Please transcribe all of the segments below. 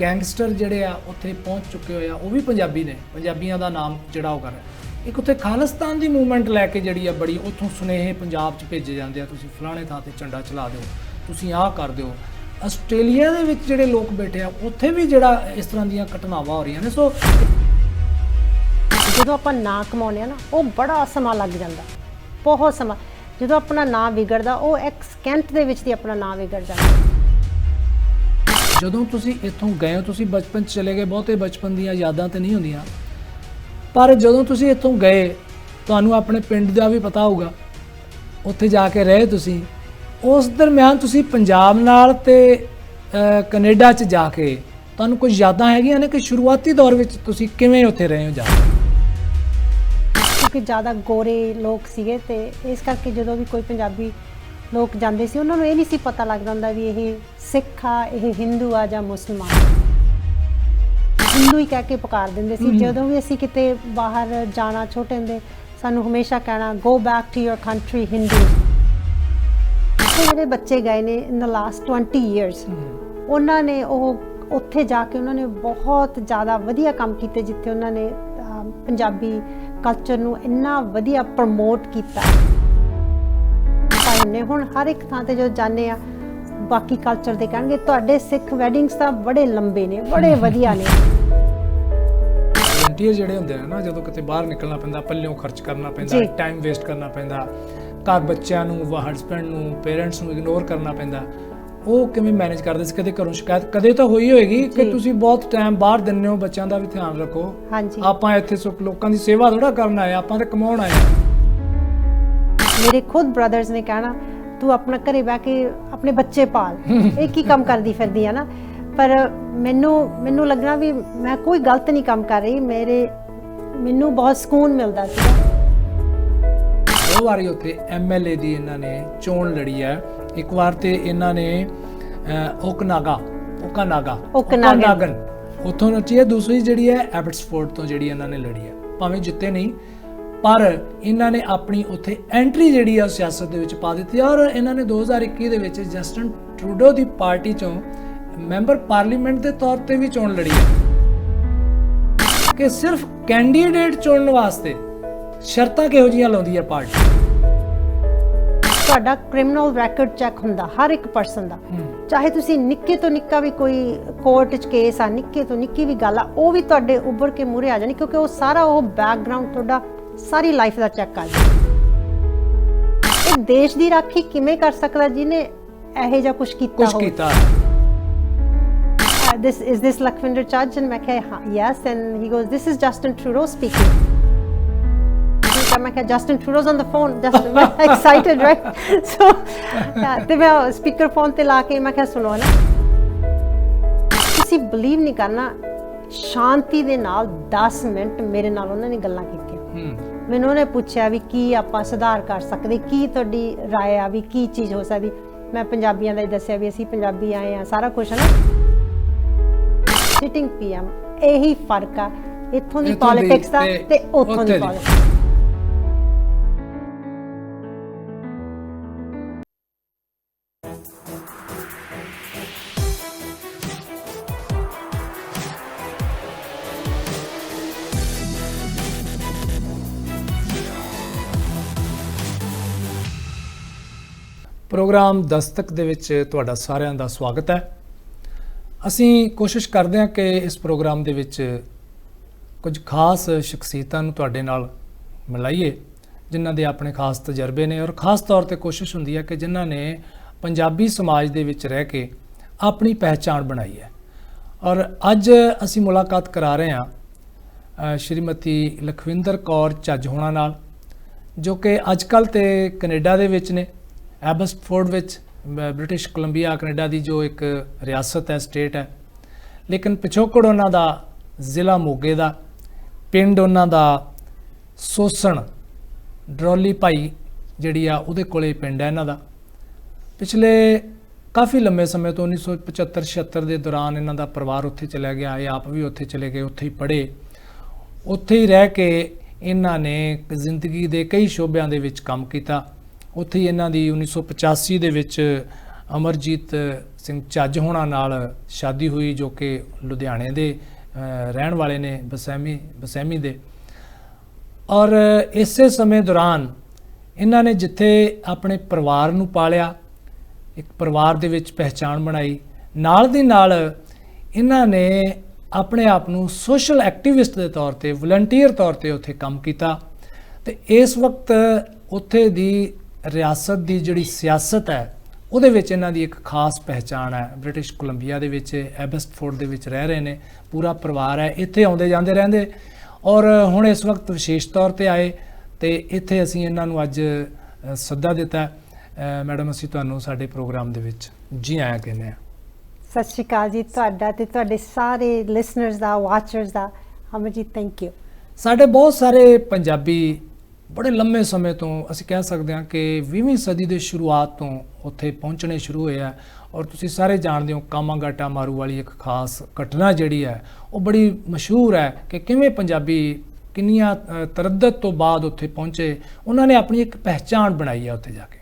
Gangster ਜਿਹੜੇ ਆ ਉੱਥੇ ਪਹੁੰਚ ਚੁੱਕੇ ਹੋਏ ਆ, ਉਹ ਵੀ ਪੰਜਾਬੀ ਨੇ, ਪੰਜਾਬੀਆਂ ਦਾ ਨਾਮ ਜਿਹੜਾ ਉਹ ਕਰ ਰਿਹਾ। ਇੱਕ ਉੱਥੇ ਖਾਲਿਸਤਾਨ ਦੀ ਮੂਵਮੈਂਟ ਲੈ ਕੇ ਜਿਹੜੀ ਆ ਬੜੀ ਉੱਥੋਂ ਸੁਨੇਹੇ ਪੰਜਾਬ 'ਚ ਭੇਜੇ ਜਾਂਦੇ ਆ, ਤੁਸੀਂ ਫਲਾਣੇ ਥਾਂ ਤੇ ਝੰਡਾ ਚਲਾ ਦਿਓ, ਤੁਸੀਂ ਆਹ ਕਰ ਦਿਓ। ਆਸਟ੍ਰੇਲੀਆ ਦੇ ਵਿੱਚ ਜਿਹੜੇ ਲੋਕ ਬੈਠੇ ਆ ਉੱਥੇ ਵੀ ਜਿਹੜਾ ਇਸ ਤਰ੍ਹਾਂ ਦੀਆਂ ਘਟਨਾਵਾਂ ਹੋ ਰਹੀਆਂ ਨੇ। ਸੋ ਜਦੋਂ ਆਪਾਂ ਨਾਂ ਕਮਾਉਂਦੇ ਆ ਨਾ, ਉਹ ਬੜਾ ਸਮਾਂ ਲੱਗ ਜਾਂਦਾ, ਬਹੁਤ ਸਮਾਂ। ਜਦੋਂ ਆਪਣਾ ਨਾਂ ਵਿਗੜਦਾ, ਉਹ ਇੱਕ ਸਕਿੰਟ ਦੇ ਵਿੱਚ ਹੀ ਆਪਣਾ ਨਾਂ ਵਿਗੜ ਜਾਂਦਾ। ਜਦੋਂ ਤੁਸੀਂ ਇੱਥੋਂ ਗਏ ਹੋ, ਤੁਸੀਂ ਬਚਪਨ 'ਚ ਚਲੇ ਗਏ, ਬਹੁਤੇ ਬਚਪਨ ਦੀਆਂ ਯਾਦਾਂ ਤਾਂ ਨਹੀਂ ਹੁੰਦੀਆਂ, ਪਰ ਜਦੋਂ ਤੁਸੀਂ ਇੱਥੋਂ ਗਏ ਤੁਹਾਨੂੰ ਆਪਣੇ ਪਿੰਡ ਦਾ ਵੀ ਪਤਾ ਹੋਊਗਾ, ਉੱਥੇ ਜਾ ਕੇ ਰਹੇ ਤੁਸੀਂ। ਉਸ ਦਰਮਿਆਨ ਤੁਸੀਂ ਪੰਜਾਬ ਨਾਲ ਤੇ ਕੈਨੇਡਾ 'ਚ ਜਾ ਕੇ ਤੁਹਾਨੂੰ ਕੁਝ ਯਾਦਾਂ ਹੈਗੀਆਂ ਨੇ ਕਿ ਸ਼ੁਰੂਆਤੀ ਦੌਰ ਵਿੱਚ ਤੁਸੀਂ ਕਿਵੇਂ ਉੱਥੇ ਰਹੇ ਹੋ ਜਾ ਕੇ? ਕਿਉਂਕਿ ਜ਼ਿਆਦਾ ਗੋਰੇ ਲੋਕ ਸੀਗੇ ਤੇ ਇਸ ਕਰਕੇ ਜਦੋਂ ਵੀ ਕੋਈ ਪੰਜਾਬੀ ਲੋਕ ਜਾਂਦੇ ਸੀ, ਉਹਨਾਂ ਨੂੰ ਇਹ ਨਹੀਂ ਸੀ ਪਤਾ ਲੱਗਦਾ ਹੁੰਦਾ ਵੀ ਇਹ ਸਿੱਖ ਆ, ਇਹ ਹਿੰਦੂ ਆ ਜਾਂ ਮੁਸਲਮਾਨ। ਹਿੰਦੂ ਹੀ ਕਹਿ ਕੇ ਪੁਕਾਰ ਦਿੰਦੇ ਸੀ। ਜਦੋਂ ਵੀ ਅਸੀਂ ਕਿਤੇ ਬਾਹਰ ਜਾਣਾ, ਛੋਟੇ ਹੁੰਦੇ ਸਾਨੂੰ ਹਮੇਸ਼ਾ ਕਹਿਣਾ go back to your country Hindu. ਜਿਹੜੇ ਬੱਚੇ ਗਏ ਨੇ ਇਨ ਦ ਲਾਸਟ 20 ਇਅਰਸ, ਉਹਨਾਂ ਨੇ ਉਹ ਉੱਥੇ ਜਾ ਕੇ ਉਹਨਾਂ ਨੇ ਬਹੁਤ ਜ਼ਿਆਦਾ ਵਧੀਆ ਕੰਮ ਕੀਤੇ, ਜਿੱਥੇ ਉਹਨਾਂ ਨੇ ਪੰਜਾਬੀ ਕਲਚਰ ਨੂੰ ਇੰਨਾ ਵਧੀਆ ਪ੍ਰਮੋਟ ਕੀਤਾ। ਨੇ ਹੁਣ ਹਰ ਇੱਕ ਥਾਂ ਤੇ ਜਦੋਂ ਜਾਂਦੇ ਆ, ਬਾਕੀ ਕਲਚਰ ਦੇ ਕਹਿਣਗੇ ਤੁਹਾਡੇ ਸਿੱਖ ਵੈਡਿੰਗਸ ਤਾਂ ਬੜੇ ਲੰਬੇ ਨੇ, ਬੜੇ ਵਧੀਆ ਨੇ। ਵਲੰਟੀਅਰ ਜਿਹੜੇ ਹੁੰਦੇ ਨੇ ਨਾ, ਜਦੋਂ ਕਿਤੇ ਬਾਹਰ ਨਿਕਲਣਾ ਪੈਂਦਾ, ਪੱਲਿਓਂ ਖਰਚ ਕਰਨਾ ਪੈਂਦਾ, ਟਾਈਮ ਵੇਸਟ ਕਰਨਾ ਪੈਂਦਾ, ਘਰ ਬੱਚਿਆਂ ਨੂੰ, ਹਸਬੈਂਡ ਨੂੰ, ਪੇਰੈਂਟਸ ਨੂੰ ਇਗਨੋਰ ਕਰਨਾ ਪੈਂਦਾ, ਉਹ ਕਿਵੇਂ ਮੈਨੇਜ ਕਰਦੇ ਸੀ? ਕਦੇ ਘਰੋਂ ਸ਼ਿਕਾਇਤ ਕਦੇ ਤਾਂ ਹੋਈ ਹੋਏਗੀ ਕਿ ਤੁਸੀਂ ਬਹੁਤ ਟਾਈਮ ਬਾਹਰ ਦਿੰਦੇ ਹੋ, ਬੱਚਿਆਂ ਦਾ ਵੀ ਧਿਆਨ ਰੱਖੋ। ਹਾਂਜੀ, ਆਪਾਂ ਇੱਥੇ ਲੋਕਾਂ ਦੀ ਸੇਵਾ ਥੋੜਾ ਕਰਨ ਆਏ, ਆਪਾਂ ਤਾਂ ਕਮਾਉਣ ਆਏ। ਮੇਰੇ ਖੁਦ ਬ੍ਰਦਰਸ ਨੇ ਕਹਿਣਾ ਤੂੰ ਆਪਣਾ ਘਰੇ ਬਹਿ ਕੇ ਆਪਣੇ ਬੱਚੇ ਪਾਲ, ਇਹ ਕੀ ਕੰਮ ਕਰਦੀ ਫਿਰਦੀ ਆ ਨਾ। ਪਰ ਮੈਨੂੰ ਲੱਗਣਾ ਵੀ ਮੈਂ ਕੋਈ ਗਲਤ ਨਹੀਂ ਕੰਮ ਕਰ ਰਹੀ, ਮੈਨੂੰ ਬਹੁਤ ਸਕੂਨ ਮਿਲਦਾ ਸੀ। ਦੋ ਵਾਰੀ ਉੱਥੇ MLA ਦੀ ਇਹਨਾਂ ਨੇ ਚੋਣ ਲੜੀ ਹੈ। ਇੱਕ ਵਾਰ ਤੇ ਇਹਨਾਂ ਨੇ ਓਕਨਾਗਨ ਉੱਥੋਂ ਲੜੀ ਹੈ, ਦੂਸਰੀ ਜਿਹੜੀ ਹੈ ਐਬਟਸਫੋਰਡ ਤੋਂ ਜਿਹੜੀ ਇਹਨਾਂ ਨੇ ਲੜੀ ਹੈ। ਭਾਵੇਂ ਜਿੱਤੇ ਨਹੀਂ, ਪਰ ਇਹਨਾਂ ਨੇ ਆਪਣੀ ਉੱਥੇ ਐਂਟਰੀ ਜਿਹੜੀ ਆ ਸਿਆਸਤ ਦੇ ਵਿੱਚ ਪਾ ਦਿੱਤੀ। ਔਰ ਇਹਨਾਂ ਨੇ 2021 ਦੇ ਵਿੱਚ ਜਸਟਨ ਟਰੂਡੋ ਦੀ ਪਾਰਟੀ ਚੋਂ ਮੈਂਬਰ ਪਾਰਲੀਮੈਂਟ ਦੇ ਤੌਰ ਤੇ ਵੀ ਚੋਣ ਲੜੀ ਹੈ। ਕਿ ਸਿਰਫ ਕੈਂਡੀਡੇਟ ਚੁਣਨ ਵਾਸਤੇ ਸ਼ਰਤਾਂ ਕਿਹੋ ਜਿਹੀਆਂ ਲਾਉਂਦੀ ਹੈ ਪਾਰਟੀ? ਤੁਹਾਡਾ ਕ੍ਰਿਮੀਨਲ ਰੈਕੋਰਡ ਚੈੱਕ ਹੁੰਦਾ ਹਰ ਇੱਕ ਪਰਸਨ ਦਾ, ਚਾਹੇ ਤੁਸੀਂ ਨਿੱਕੇ ਤੋਂ ਨਿੱਕਾ ਵੀ ਕੋਈ ਕੋਰਟ 'ਚ ਕੇਸ ਆ, ਨਿੱਕੇ ਤੋਂ ਨਿੱਕੀ ਵੀ ਗੱਲ ਆ, ਉਹ ਵੀ ਤੁਹਾਡੇ ਉੱਭਰ ਕੇ ਮੂਹਰੇ ਆ ਜਾਣੀ, ਕਿਉਂਕਿ ਉਹ ਸਾਰਾ ਉਹ ਬੈਕਗ੍ਰਾਉਂਡ ਤੁਹਾਡਾ ਸਾਰੀ ਲਾਈਫ ਦਾ ਚੈੱਕ ਕਰ ਲਿਆ। ਇਹ ਦੇਸ਼ ਦੀ ਰਾਖੀ ਕਿਵੇਂ ਕਰ ਸਕਦਾ ਜਿਹਨੇ ਇਹੋ ਜਿਹਾ ਕੁਝ ਕੀਤਾ ਹੋਵੇ? Is this Lakhvinder Chadj? And ਮੈਂ ਕਿਹਾ yes, and he goes, this is Justin Trudeau speaking. ਮੈਂ ਕਿਹਾ Justin Trudeau's on the phone, just excited, right? So ਤੇ ਮੈਂ ਸਪੀਕਰ ਫੋਨ ਤੇ ਲਾ ਕੇ ਮੈਂ ਕਿਹਾ ਸੁਣੋ ਨਾ, ਤੁਸੀਂ ਬਲੀਵ ਨਹੀਂ ਕਰਨਾ, ਸ਼ਾਂਤੀ ਦੇ ਨਾਲ 10 ਮਿੰਟ ਮੇਰੇ ਨਾਲ ਉਹਨਾਂ ਨੇ ਗੱਲਾਂ ਕੀਤੀਆਂ। ਮੈਨੂੰ ਉਹਨੇ ਪੁੱਛਿਆ ਵੀ ਕੀ ਆਪਾਂ ਸੁਧਾਰ ਕਰ ਸਕਦੇ, ਕੀ ਤੁਹਾਡੀ ਰਾਏ ਆ ਵੀ ਕੀ ਚੀਜ਼ ਹੋ ਸਕਦੀ। ਮੈਂ ਪੰਜਾਬੀਆਂ ਦਾ ਹੀ ਦੱਸਿਆ ਵੀ ਅਸੀਂ ਪੰਜਾਬੀ ਆਏ ਆ, ਸਾਰਾ ਕੁਝ ਹੈ ਨਾ। ਸਿਟਿੰਗ PM, ਇਹੀ ਫਰਕ ਆ ਇੱਥੋਂ ਦੀ ਪੋਲਿਟਿਕਸ ਦਾ ਤੇ ਉੱਥੋਂ ਦੀ ਪੋਲਿਟਿਕਸ। ਪ੍ਰੋਗਰਾਮ ਦਸਤਕ ਦੇ ਵਿੱਚ ਤੁਹਾਡਾ ਸਾਰਿਆਂ ਦਾ ਸਵਾਗਤ ਹੈ। ਅਸੀਂ ਕੋਸ਼ਿਸ਼ ਕਰਦੇ ਹਾਂ ਕਿ ਇਸ ਪ੍ਰੋਗਰਾਮ ਦੇ ਵਿੱਚ ਕੁਝ ਖਾਸ ਸ਼ਖਸੀਅਤਾਂ ਨੂੰ ਤੁਹਾਡੇ ਨਾਲ ਮਿਲਾਈਏ, ਜਿਨ੍ਹਾਂ ਦੇ ਆਪਣੇ ਖਾਸ ਤਜਰਬੇ ਨੇ, ਔਰ ਖਾਸ ਤੌਰ ਤੇ ਕੋਸ਼ਿਸ਼ ਹੁੰਦੀ ਹੈ ਕਿ ਜਿਨ੍ਹਾਂ ਨੇ ਪੰਜਾਬੀ ਸਮਾਜ ਦੇ ਵਿੱਚ ਰਹਿ ਕੇ ਆਪਣੀ ਪਹਿਚਾਣ ਬਣਾਈ ਹੈ। ਔਰ ਅੱਜ ਅਸੀਂ ਮੁਲਾਕਾਤ ਕਰਾ ਰਹੇ ਹਾਂ ਸ਼੍ਰੀਮਤੀ ਲਖਵਿੰਦਰ ਕੌਰ ਚੱਜ ਹੋਣਾ ਨਾਲ, ਜੋ ਕਿ ਅੱਜ ਕੱਲ੍ਹ ਤੇ ਕੈਨੇਡਾ ਦੇ ਵਿੱਚ ਨੇ, ਐਬਟਸਫੋਰਡ ਵਿੱਚ, ਬ੍ਰਿਟਿਸ਼ ਕੋਲੰਬੀਆ ਕੈਨੇਡਾ ਦੀ ਜੋ ਇੱਕ ਰਿਆਸਤ ਹੈ, ਸਟੇਟ ਹੈ। ਲੇਕਿਨ ਪਿਛੋਕੜ ਉਹਨਾਂ ਦਾ ਜ਼ਿਲ੍ਹਾ ਮੋਗੇ ਦਾ, ਪਿੰਡ ਉਹਨਾਂ ਦਾ ਸੋਸਣ, ਡਰੋਲੀ ਭਾਈ ਜਿਹੜੀ ਆ ਉਹਦੇ ਕੋਲੇ ਪਿੰਡ ਹੈ ਇਹਨਾਂ ਦਾ। ਪਿਛਲੇ ਕਾਫੀ ਲੰਬੇ ਸਮੇਂ ਤੋਂ 1975-76 ਦੇ ਦੌਰਾਨ ਇਹਨਾਂ ਦਾ ਪਰਿਵਾਰ ਉੱਥੇ ਚਲਿਆ ਗਿਆ, ਇਹ ਆਪ ਵੀ ਉੱਥੇ ਚਲੇ ਗਏ, ਉੱਥੇ ਹੀ ਪੜ੍ਹੇ, ਉੱਥੇ ਹੀ ਰਹਿ ਕੇ ਇਹਨਾਂ ਨੇ ਜ਼ਿੰਦਗੀ ਦੇ ਕਈ ਸ਼ੋਬਿਆਂ ਦੇ ਵਿੱਚ ਕੰਮ ਕੀਤਾ। ਉੱਥੇ ਹੀ ਇਹਨਾਂ ਦੀ 1985 ਦੇ ਵਿੱਚ ਅਮਰਜੀਤ ਸਿੰਘ ਚੱਜ ਹੋਣਾ ਨਾਲ ਸ਼ਾਦੀ ਹੋਈ, ਜੋ ਕਿ ਲੁਧਿਆਣੇ ਦੇ ਰਹਿਣ ਵਾਲੇ ਨੇ, ਬਸੈਮੀ ਦੇ। ਔਰ ਇਸੇ ਸਮੇਂ ਦੌਰਾਨ ਇਹਨਾਂ ਨੇ ਜਿੱਥੇ ਆਪਣੇ ਪਰਿਵਾਰ ਨੂੰ ਪਾਲਿਆ, ਇੱਕ ਪਰਿਵਾਰ ਦੇ ਵਿੱਚ ਪਹਿਚਾਣ ਬਣਾਈ, ਨਾਲ ਦੀ ਨਾਲ ਇਹਨਾਂ ਨੇ ਆਪਣੇ ਆਪ ਨੂੰ ਸੋਸ਼ਲ ਐਕਟਿਵਿਸਟ ਦੇ ਤੌਰ ਤੇ, ਵਲੰਟੀਅਰ ਤੌਰ ਤੇ ਉੱਥੇ ਕੰਮ ਕੀਤਾ। ਤੇ ਇਸ ਵਕਤ ਉੱਥੇ ਦੀ ਰਿਆਸਤ ਦੀ ਜਿਹੜੀ ਸਿਆਸਤ ਹੈ ਉਹਦੇ ਵਿੱਚ ਇਹਨਾਂ ਦੀ ਇੱਕ ਖਾਸ ਪਹਿਚਾਣ ਹੈ। ਬ੍ਰਿਟਿਸ਼ ਕੋਲੰਬੀਆ ਦੇ ਵਿੱਚ ਐਬਸਟਫੋਰਡ ਦੇ ਵਿੱਚ ਰਹਿ ਰਹੇ ਨੇ, ਪੂਰਾ ਪਰਿਵਾਰ ਹੈ, ਇੱਥੇ ਆਉਂਦੇ ਜਾਂਦੇ ਰਹਿੰਦੇ। ਔਰ ਹੁਣ ਇਸ ਵਕਤ ਵਿਸ਼ੇਸ਼ ਤੌਰ ਤੇ ਆਏ ਤੇ ਇੱਥੇ ਅਸੀਂ ਇਹਨਾਂ ਨੂੰ ਅੱਜ ਸੱਦਾ ਦਿੱਤਾ। ਮੈਡਮ, ਅਸੀਂ ਤੁਹਾਨੂੰ ਸਾਡੇ ਪ੍ਰੋਗਰਾਮ ਦੇ ਵਿੱਚ ਜੀ ਆਇਆਂ ਕਹਿੰਦੇ ਹਾਂ। ਸਤਿ ਸ਼੍ਰੀ ਅਕਾਲ ਜੀ, ਤੁਹਾਡਾ ਤੇ ਤੁਹਾਡੇ ਸਾਰੇ ਲਿਸਨਰਸ ਦਾ, ਵਾਚਰਸ ਦਾ। Amarjeet, thank you. ਸਾਡੇ ਬਹੁਤ ਸਾਰੇ ਪੰਜਾਬੀ ਬੜੇ ਲੰਮੇ ਸਮੇਂ ਤੋਂ, ਅਸੀਂ ਕਹਿ ਸਕਦੇ ਹਾਂ ਕਿ 20ਵੀਂ ਸਦੀ ਦੇ ਸ਼ੁਰੂਆਤ ਤੋਂ ਉੱਥੇ ਪਹੁੰਚਣੇ ਸ਼ੁਰੂ ਹੋਏ ਆ। ਔਰ ਤੁਸੀਂ ਸਾਰੇ ਜਾਣਦੇ ਹੋ ਕਾਮਾਗਾਟਾ ਮਾਰੂ ਵਾਲੀ ਇੱਕ ਖਾਸ ਘਟਨਾ ਜਿਹੜੀ ਹੈ ਉਹ ਬੜੀ ਮਸ਼ਹੂਰ ਹੈ ਕਿ ਕਿਵੇਂ ਪੰਜਾਬੀ ਕਿੰਨੀਆਂ ਤਰੱਦਦ ਤੋਂ ਬਾਅਦ ਉੱਥੇ ਪਹੁੰਚੇ, ਉਹਨਾਂ ਨੇ ਆਪਣੀ ਇੱਕ ਪਹਿਚਾਣ ਬਣਾਈ ਹੈ ਉੱਥੇ ਜਾ ਕੇ।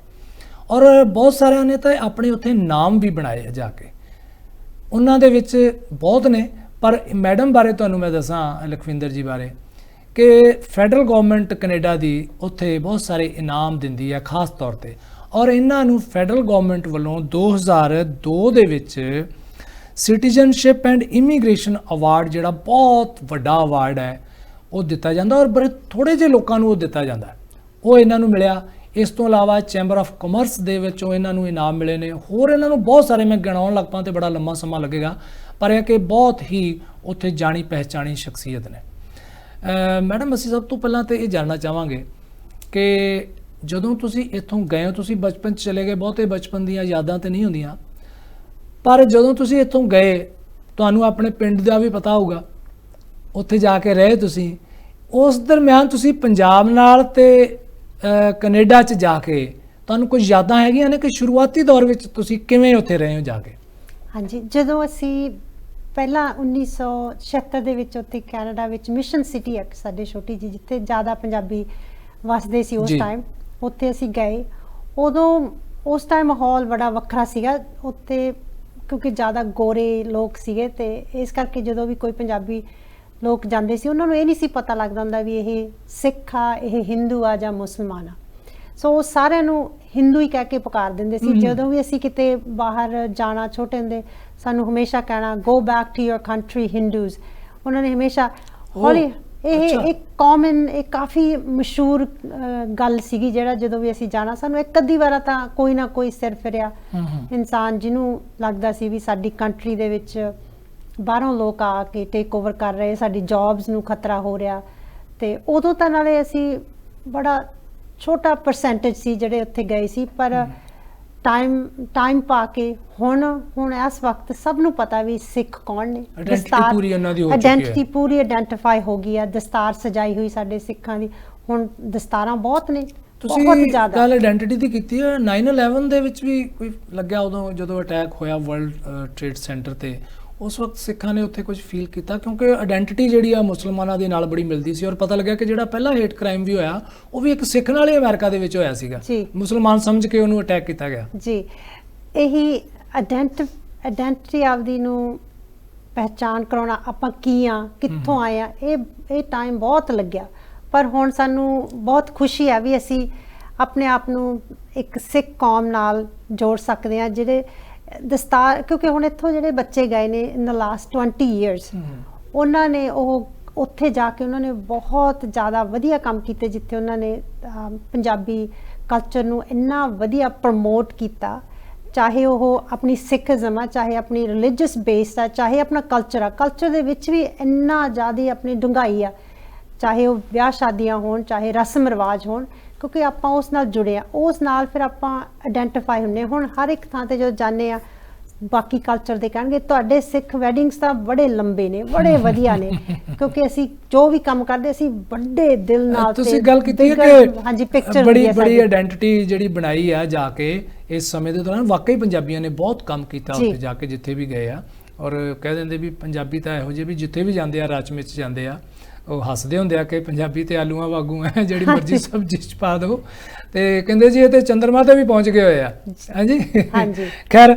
ਔਰ ਬਹੁਤ ਸਾਰਿਆਂ ਨੇ ਤਾਂ ਆਪਣੇ ਉੱਥੇ ਨਾਮ ਵੀ ਬਣਾਏ ਆ ਜਾ ਕੇ, ਉਹਨਾਂ ਦੇ ਵਿੱਚ ਬਹੁਤ ਨੇ। ਪਰ ਮੈਡਮ ਬਾਰੇ ਤੁਹਾਨੂੰ ਮੈਂ ਦੱਸਾਂ, ਲਖਵਿੰਦਰ ਜੀ ਬਾਰੇ, ਕਿ ਫੈਡਰਲ ਗਵਰਨਮੈਂਟ ਕੈਨੇਡਾ ਦੀ ਉੱਥੇ ਬਹੁਤ ਸਾਰੇ ਇਨਾਮ ਦਿੰਦੀ ਹੈ ਖਾਸ ਤੌਰ ਤੇ। ਔਰ ਇਹਨਾਂ ਨੂੰ ਫੈਡਰਲ ਗਵਰਨਮੈਂਟ ਵੱਲੋਂ 2002 ਦੇ ਵਿੱਚ ਸਿਟੀਜ਼ਨਸ਼ਿਪ ਐਂਡ ਇਮੀਗ੍ਰੇਸ਼ਨ ਅਵਾਰਡ, ਜਿਹੜਾ ਬਹੁਤ ਵੱਡਾ ਅਵਾਰਡ ਹੈ, ਉਹ ਦਿੱਤਾ ਜਾਂਦਾ। ਔਰ ਬੜੇ ਥੋੜ੍ਹੇ ਜਿਹੇ ਲੋਕਾਂ ਨੂੰ ਉਹ ਦਿੱਤਾ ਜਾਂਦਾ, ਉਹ ਇਹਨਾਂ ਨੂੰ ਮਿਲਿਆ। ਇਸ ਤੋਂ ਇਲਾਵਾ ਚੈਂਬਰ ਆਫ ਕਮਰਸ ਦੇ ਵਿੱਚੋਂ ਇਹਨਾਂ ਨੂੰ ਇਨਾਮ ਮਿਲੇ ਨੇ। ਹੋਰ ਇਹਨਾਂ ਨੂੰ ਬਹੁਤ ਸਾਰੇ, ਮੈਂ ਗਿਣਾਉਣ ਲੱਗ ਪਾਂ ਤੇ ਬੜਾ ਲੰਮਾ ਸਮਾਂ ਲੱਗੇਗਾ, ਪਰ ਇਹ ਕਿ ਬਹੁਤ ਹੀ ਉੱਥੇ ਜਾਣੀ ਪਹਿਚਾਣੀ ਸ਼ਖਸੀਅਤ ਨੇ। ਮੈਡਮ, ਅਸੀਂ ਸਭ ਤੋਂ ਪਹਿਲਾਂ ਤਾਂ ਇਹ ਜਾਣਨਾ ਚਾਹਾਂਗੇ ਕਿ ਜਦੋਂ ਤੁਸੀਂ ਇੱਥੋਂ ਗਏ ਹੋ, ਤੁਸੀਂ ਬਚਪਨ 'ਚ ਚਲੇ ਗਏ, ਬਹੁਤੇ ਬਚਪਨ ਦੀਆਂ ਯਾਦਾਂ ਤਾਂ ਨਹੀਂ ਹੁੰਦੀਆਂ, ਪਰ ਜਦੋਂ ਤੁਸੀਂ ਇੱਥੋਂ ਗਏ ਤੁਹਾਨੂੰ ਆਪਣੇ ਪਿੰਡ ਦਾ ਵੀ ਪਤਾ ਹੋਊਗਾ, ਉੱਥੇ ਜਾ ਕੇ ਰਹੇ ਤੁਸੀਂ। ਉਸ ਦਰਮਿਆਨ ਤੁਸੀਂ ਪੰਜਾਬ ਨਾਲ ਤੇ ਕੈਨੇਡਾ 'ਚ ਜਾ ਕੇ ਤੁਹਾਨੂੰ ਕੁਝ ਯਾਦਾਂ ਹੈਗੀਆਂ ਨੇ ਕਿ ਸ਼ੁਰੂਆਤੀ ਦੌਰ ਵਿੱਚ ਤੁਸੀਂ ਕਿਵੇਂ ਉੱਥੇ ਰਹੇ ਹੋ ਜਾ ਕੇ? ਹਾਂਜੀ, ਜਦੋਂ ਅਸੀਂ ਪਹਿਲਾਂ 1976 ਦੇ ਵਿੱਚ ਉੱਥੇ ਕੈਨੇਡਾ ਵਿੱਚ ਮਿਸ਼ਨ ਸਿਟੀ ਹੈ ਸਾਡੇ ਛੋਟੀ ਜੀ, ਜਿੱਥੇ ਜ਼ਿਆਦਾ ਪੰਜਾਬੀ ਵਸਦੇ ਸੀ ਉਸ ਟਾਈਮ, ਉੱਥੇ ਅਸੀਂ ਗਏ। ਉਦੋਂ ਉਸ ਟਾਈਮ ਮਾਹੌਲ ਬੜਾ ਵੱਖਰਾ ਸੀਗਾ ਉੱਥੇ, ਕਿਉਂਕਿ ਜ਼ਿਆਦਾ ਗੋਰੇ ਲੋਕ ਸੀਗੇ ਤੇ ਇਸ ਕਰਕੇ ਜਦੋਂ ਵੀ ਕੋਈ ਪੰਜਾਬੀ ਲੋਕ ਜਾਂਦੇ ਸੀ ਉਹਨਾਂ ਨੂੰ ਇਹ ਨਹੀਂ ਸੀ ਪਤਾ ਲੱਗਦਾ ਹੁੰਦਾ ਵੀ ਇਹ ਸਿੱਖ ਆ, ਇਹ ਹਿੰਦੂ ਆ ਜਾਂ ਮੁਸਲਮਾਨ ਆ। ਸੋ ਉਹ ਸਾਰਿਆਂ ਨੂੰ ਹਿੰਦੂ ਹੀ ਕਹਿ ਕੇ ਪੁਕਾਰ ਦਿੰਦੇ ਸੀ। ਜਦੋਂ ਵੀ ਅਸੀਂ ਕਿਤੇ ਬਾਹਰ ਜਾਣਾ, ਛੋਟੇ ਹੁੰਦੇ ਸਾਨੂੰ ਹਮੇਸ਼ਾ ਕਹਿਣਾ go back to your country Hindus. ਉਹਨਾਂ ਨੇ ਹਮੇਸ਼ਾ ਹੌਲੀ, ਇਹ ਇੱਕ ਕਾਮਨ, ਇੱਕ ਕਾਫੀ ਮਸ਼ਹੂਰ ਗੱਲ ਸੀਗੀ, ਜਿਹੜਾ ਜਦੋਂ ਵੀ ਅਸੀਂ ਜਾਣਾ ਸਾਨੂੰ ਇੱਕ ਅੱਧੀ ਵਾਰ ਤਾਂ ਕੋਈ ਨਾ ਕੋਈ ਸਿਰ ਫਿਰਿਆ ਇਨਸਾਨ ਜਿਹਨੂੰ ਲੱਗਦਾ ਸੀ ਵੀ ਸਾਡੀ ਕੰਟਰੀ ਦੇ ਵਿੱਚ ਬਾਹਰੋਂ ਲੋਕ ਆ ਕੇ ਟੇਕ ਓਵਰ ਕਰ ਰਹੇ, ਸਾਡੀ ਜੌਬਸ ਨੂੰ ਖਤਰਾ ਹੋ ਰਿਹਾ। ਤੇ ਉਦੋਂ ਤਾਂ ਨਾਲੇ ਅਸੀਂ ਬੜਾ ਛੋਟਾ ਪਰਸੈਂਟੇਜ ਸੀ ਜਿਹੜੇ ਉੱਥੇ ਗਏ ਸੀ, ਪਰ ਟਾਈਮ ਪਾ ਕੇ ਹੁਣ ਇਸ ਵਕਤ ਸਭ ਨੂੰ ਪਤਾ ਵੀ ਸਿੱਖ ਕੌਣ ਨੇ। ਆਇਡੈਂਟੀਟੀ ਪੂਰੀ ਆਇਡੈਂਟੀਫਾਈ ਹੋ ਗਈ ਆ। ਦਸਤਾਰ ਸਜਾਈ ਹੋਈ ਸਾਡੇ ਸਿੱਖਾਂ ਦੀ, ਹੁਣ ਦਸਤਾਰਾਂ ਬਹੁਤ ਨੇ, ਬਹੁਤ ਜ਼ਿਆਦਾ। ਗੱਲ ਆਇਡੈਂਟੀਟੀ ਦੀ ਕੀਤੀ ਹੈ, 9/11 ਦੇ ਵਿੱਚ ਵੀ ਕੋਈ ਲੱਗਿਆ ਉਦੋਂ ਜਦੋਂ ਅਟੈਕ ਹੋਇਆ ਵਰਲਡ ਟ੍ਰੇਡ ਸੈਂਟਰ ਤੇ, ਉਸ ਵਕਤ ਸਿੱਖਾਂ ਨੇ ਉੱਥੇ ਕੁਝ ਫੀਲ ਕੀਤਾ ਕਿਉਂਕਿ ਆਇਡੈਂਟੀਟੀ ਜਿਹੜੀ ਆ ਮੁਸਲਮਾਨਾਂ ਦੇ ਨਾਲ ਬੜੀ ਮਿਲਦੀ ਸੀ। ਔਰ ਪਤਾ ਲੱਗਿਆ ਕਿ ਜਿਹੜਾ ਪਹਿਲਾ ਹੇਟ ਕ੍ਰਾਈਮ ਵੀ ਹੋਇਆ ਉਹ ਵੀ ਇੱਕ ਸਿੱਖ ਨਾਲ ਹੀ ਅਮਰੀਕਾ ਦੇ ਵਿੱਚ ਹੋਇਆ ਸੀਗਾ, ਮੁਸਲਮਾਨ ਸਮਝ ਕੇ ਉਹਨੂੰ ਅਟੈਕ ਕੀਤਾ ਗਿਆ ਜੀ। ਇਹੀ ਆਇਡੈਂਟੀਟੀ ਆਪਦੀ ਨੂੰ ਪਹਿਚਾਨ ਕਰਾਉਣਾ, ਆਪਾਂ ਕੀ ਆ, ਕਿੱਥੋਂ ਆਏ ਆ, ਇਹ ਟਾਈਮ ਬਹੁਤ ਲੱਗਿਆ। ਪਰ ਹੁਣ ਸਾਨੂੰ ਬਹੁਤ ਖੁਸ਼ੀ ਹੈ ਵੀ ਅਸੀਂ ਆਪਣੇ ਆਪ ਨੂੰ ਇੱਕ ਸਿੱਖ ਕੌਮ ਨਾਲ ਜੋੜ ਸਕਦੇ ਹਾਂ। ਜਿਹੜੇ ਦਸਤਾਰ, ਕਿਉਂਕਿ ਹੁਣ ਇੱਥੋਂ ਜਿਹੜੇ ਬੱਚੇ ਗਏ ਨੇ ਇਨ ਦ ਲਾਸਟ 20 years, ਉਹਨਾਂ ਨੇ ਉਹ ਉੱਥੇ ਜਾ ਕੇ ਉਹਨਾਂ ਨੇ ਬਹੁਤ ਜ਼ਿਆਦਾ ਵਧੀਆ ਕੰਮ ਕੀਤੇ, ਜਿੱਥੇ ਉਹਨਾਂ ਨੇ ਪੰਜਾਬੀ ਕਲਚਰ ਨੂੰ ਇੰਨਾ ਵਧੀਆ ਪ੍ਰਮੋਟ ਕੀਤਾ। ਚਾਹੇ ਉਹ ਆਪਣੀ ਸਿੱਖਜ਼ਮ ਆ, ਚਾਹੇ ਆਪਣੀ ਰਿਲੀਜੀਅਸ ਬੇਸ ਆ, ਚਾਹੇ ਆਪਣਾ ਕਲਚਰ ਆ, ਕਲਚਰ ਦੇ ਵਿੱਚ ਵੀ ਇੰਨਾ ਜ਼ਿਆਦਾ ਆਪਣੀ ਡੂੰਘਾਈ ਆ। ਚਾਹੇ ਉਹ ਵਿਆਹ ਸ਼ਾਦੀਆਂ ਹੋਣ, ਚਾਹੇ ਰਸਮ ਰਿਵਾਜ ਹੋਣ, ਕਿਉਂਕਿ ਆਪਾਂ ਉਸ ਨਾਲ ਜੁੜੇ ਆ, ਉਸ ਨਾਲ ਫਿਰ ਆਪਾਂ ਆਇਡੈਂਟੀਫਾਈ ਹੁੰਦੇ। ਹੁਣ ਹਰ ਇੱਕ ਥਾਂ ਤੇ ਜਦੋਂ ਜਾਂਦੇ ਆ, ਬਾਕੀ ਕਲਚਰ ਦੇ ਕਹਿਣਗੇ ਤੁਹਾਡੇ ਸਿੱਖ ਵੈਡਿੰਗਸ ਤਾਂ ਬੜੇ ਲੰਬੇ ਨੇ, ਬੜੇ ਵਧੀਆ ਨੇ, ਕਿਉਂਕਿ ਅਸੀਂ ਜੋ ਵੀ ਕੰਮ ਕਰਦੇ ਅਸੀਂ ਵੱਡੇ ਦਿਲ ਨਾਲ। ਤੁਸੀਂ ਗੱਲ ਕੀਤੀ ਹੈ ਕਿ ਹਾਂਜੀ, ਪਿਕਚਰ ਬੜੀ ਆਇਡੈਂਟੀਟੀ ਜਿਹੜੀ ਬਣਾਈ ਆ ਜਾ ਕੇ ਇਸ ਸਮੇਂ ਦੇ ਦੌਰਾਨ। ਵਾਕਈ ਪੰਜਾਬੀਆਂ ਨੇ ਬਹੁਤ ਕੰਮ ਕੀਤਾ ਉੱਥੇ ਜਾ ਕੇ, ਜਿੱਥੇ ਵੀ ਗਏ ਆ। ਔਰ ਕਹਿ ਦਿੰਦੇ ਵੀ ਪੰਜਾਬੀ ਤਾਂ ਇਹੋ ਜਿਹੇ ਵੀ ਜਿੱਥੇ ਵੀ ਜਾਂਦੇ ਆ ਰਚ ਵਿੱਚ ਜਾਂਦੇ ਆ, ਉਹ ਹੱਸਦੇ ਹੁੰਦੇ ਆ ਕਿ ਪੰਜਾਬੀ ਤੇ ਆਲੂਆਂ ਵਾਂਗੂ ਹੈ, ਜਿਹੜੀ ਮਰਜ਼ੀ ਸਬਜ਼ੀ 'ਚ ਪਾ ਦਿਓ। ਤੇ ਕਹਿੰਦੇ ਜੀ ਇਹ ਤੇ ਚੰਦਰਮਾ ਤੇ ਵੀ ਪਹੁੰਚ ਗਏ ਹੋਏ ਆ। ਹਾਂਜੀ ਹਾਂਜੀ। ਖੈਰ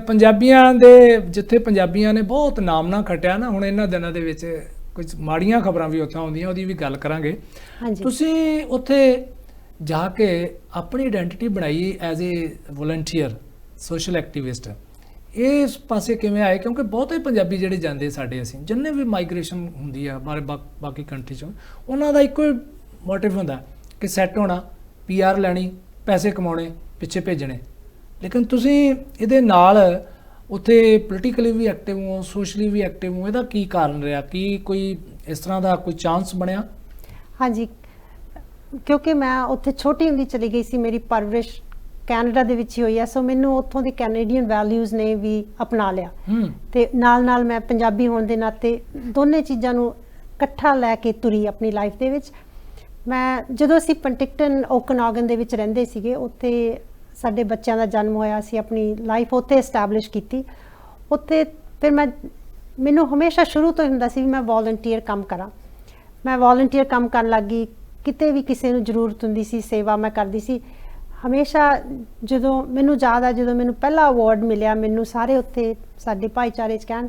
ਪੰਜਾਬੀਆਂ ਦੇ ਜਿੱਥੇ ਪੰਜਾਬੀਆਂ ਨੇ ਬਹੁਤ ਨਾਮਨਾ ਖਟਿਆ ਨਾ, ਹੁਣ ਇਹਨਾਂ ਦਿਨਾਂ ਦੇ ਵਿੱਚ ਕੁਝ ਮਾੜੀਆਂ ਖਬਰਾਂ ਵੀ ਉੱਥੋਂ ਆਉਂਦੀਆਂ, ਉਹਦੀ ਵੀ ਗੱਲ ਕਰਾਂਗੇ। ਹਾਂਜੀ। ਤੁਸੀਂ ਉੱਥੇ ਜਾ ਕੇ ਆਪਣੀ ਆਇਡੈਂਟੀਟੀ ਬਣਾਈ as a volunteer, social activist, ਇਸ ਪਾਸੇ ਕਿਵੇਂ ਆਏ? ਕਿਉਂਕਿ ਬਹੁਤੇ ਪੰਜਾਬੀ ਜਿਹੜੇ ਜਾਂਦੇ ਸਾਡੇ, ਅਸੀਂ ਜਿੰਨੇ ਵੀ ਮਾਈਗ੍ਰੇਸ਼ਨ ਹੁੰਦੀ ਆ ਬਾਕੀ ਕੰਟਰੀ 'ਚੋਂ, ਉਹਨਾਂ ਦਾ ਇੱਕੋ ਹੀ ਮੋਟਿਵ ਹੁੰਦਾ ਕਿ ਸੈੱਟ ਹੋਣਾ, PR ਲੈਣੀ, ਪੈਸੇ ਕਮਾਉਣੇ, ਪਿੱਛੇ ਭੇਜਣੇ। ਲੇਕਿਨ ਤੁਸੀਂ ਇਹਦੇ ਨਾਲ ਉੱਥੇ ਪੋਲੀਟੀਕਲੀ ਵੀ ਐਕਟਿਵ ਹੋ, ਸੋਸ਼ਲੀ ਵੀ ਐਕਟਿਵ ਹੋ, ਇਹਦਾ ਕੀ ਕਾਰਨ ਰਿਹਾ? ਕੀ ਕੋਈ ਇਸ ਤਰ੍ਹਾਂ ਦਾ ਕੋਈ ਚਾਂਸ ਬਣਿਆ? ਹਾਂਜੀ, ਕਿਉਂਕਿ ਮੈਂ ਉੱਥੇ ਛੋਟੀ ਹੁੰਦੀ ਚਲੀ ਗਈ ਸੀ, ਮੇਰੀ ਪਰਵਰਿਸ਼ ਕੈਨੇਡਾ ਦੇ ਵਿੱਚ ਹੀ ਹੋਈ ਆ, ਸੋ ਮੈਨੂੰ ਉੱਥੋਂ ਦੀ ਕੈਨੇਡੀਅਨ ਵੈਲਿਊਜ਼ ਨੇ ਵੀ ਅਪਣਾ ਲਿਆ। ਤੇ ਨਾਲ ਮੈਂ ਪੰਜਾਬੀ ਹੋਣ ਦੇ ਨਾਤੇ ਦੋਨੇ ਚੀਜ਼ਾਂ ਨੂੰ ਇਕੱਠਾ ਲੈ ਕੇ ਤੁਰੀ ਆਪਣੀ ਲਾਈਫ ਦੇ ਵਿੱਚ। ਮੈਂ ਜਦੋਂ ਅਸੀਂ ਪੰਟਿਕਟਨ ਓਕਨਾਗਨ ਦੇ ਵਿੱਚ ਰਹਿੰਦੇ ਸੀਗੇ, ਉੱਥੇ ਸਾਡੇ ਬੱਚਿਆਂ ਦਾ ਜਨਮ ਹੋਇਆ, ਅਸੀਂ ਆਪਣੀ ਲਾਈਫ ਉੱਥੇ ਐਸਟੈਬਲਿਸ਼ ਕੀਤੀ। ਉੱਥੇ ਫਿਰ ਮੈਨੂੰ ਹਮੇਸ਼ਾ ਸ਼ੁਰੂ ਤੋਂ ਹੀ ਹੁੰਦਾ ਸੀ ਵੀ ਮੈਂ ਵੋਲੰਟੀਅਰ ਕੰਮ ਕਰਾਂ। ਮੈਂ ਵੋਲੰਟੀਅਰ ਕੰਮ ਕਰਨ ਲੱਗ ਗਈ, ਕਿਤੇ ਵੀ ਕਿਸੇ ਨੂੰ ਜ਼ਰੂਰਤ ਹੁੰਦੀ ਸੀ ਸੇਵਾ ਮੈਂ ਕਰਦੀ ਸੀ ਹਮੇਸ਼ਾ। ਜਦੋਂ ਮੈਨੂੰ ਯਾਦ ਆ, ਜਦੋਂ ਮੈਨੂੰ ਪਹਿਲਾ ਅਵਾਰਡ ਮਿਲਿਆ, ਮੈਨੂੰ ਸਾਰੇ ਉੱਥੇ ਸਾਡੇ ਭਾਈਚਾਰੇ 'ਚ ਕਹਿਣ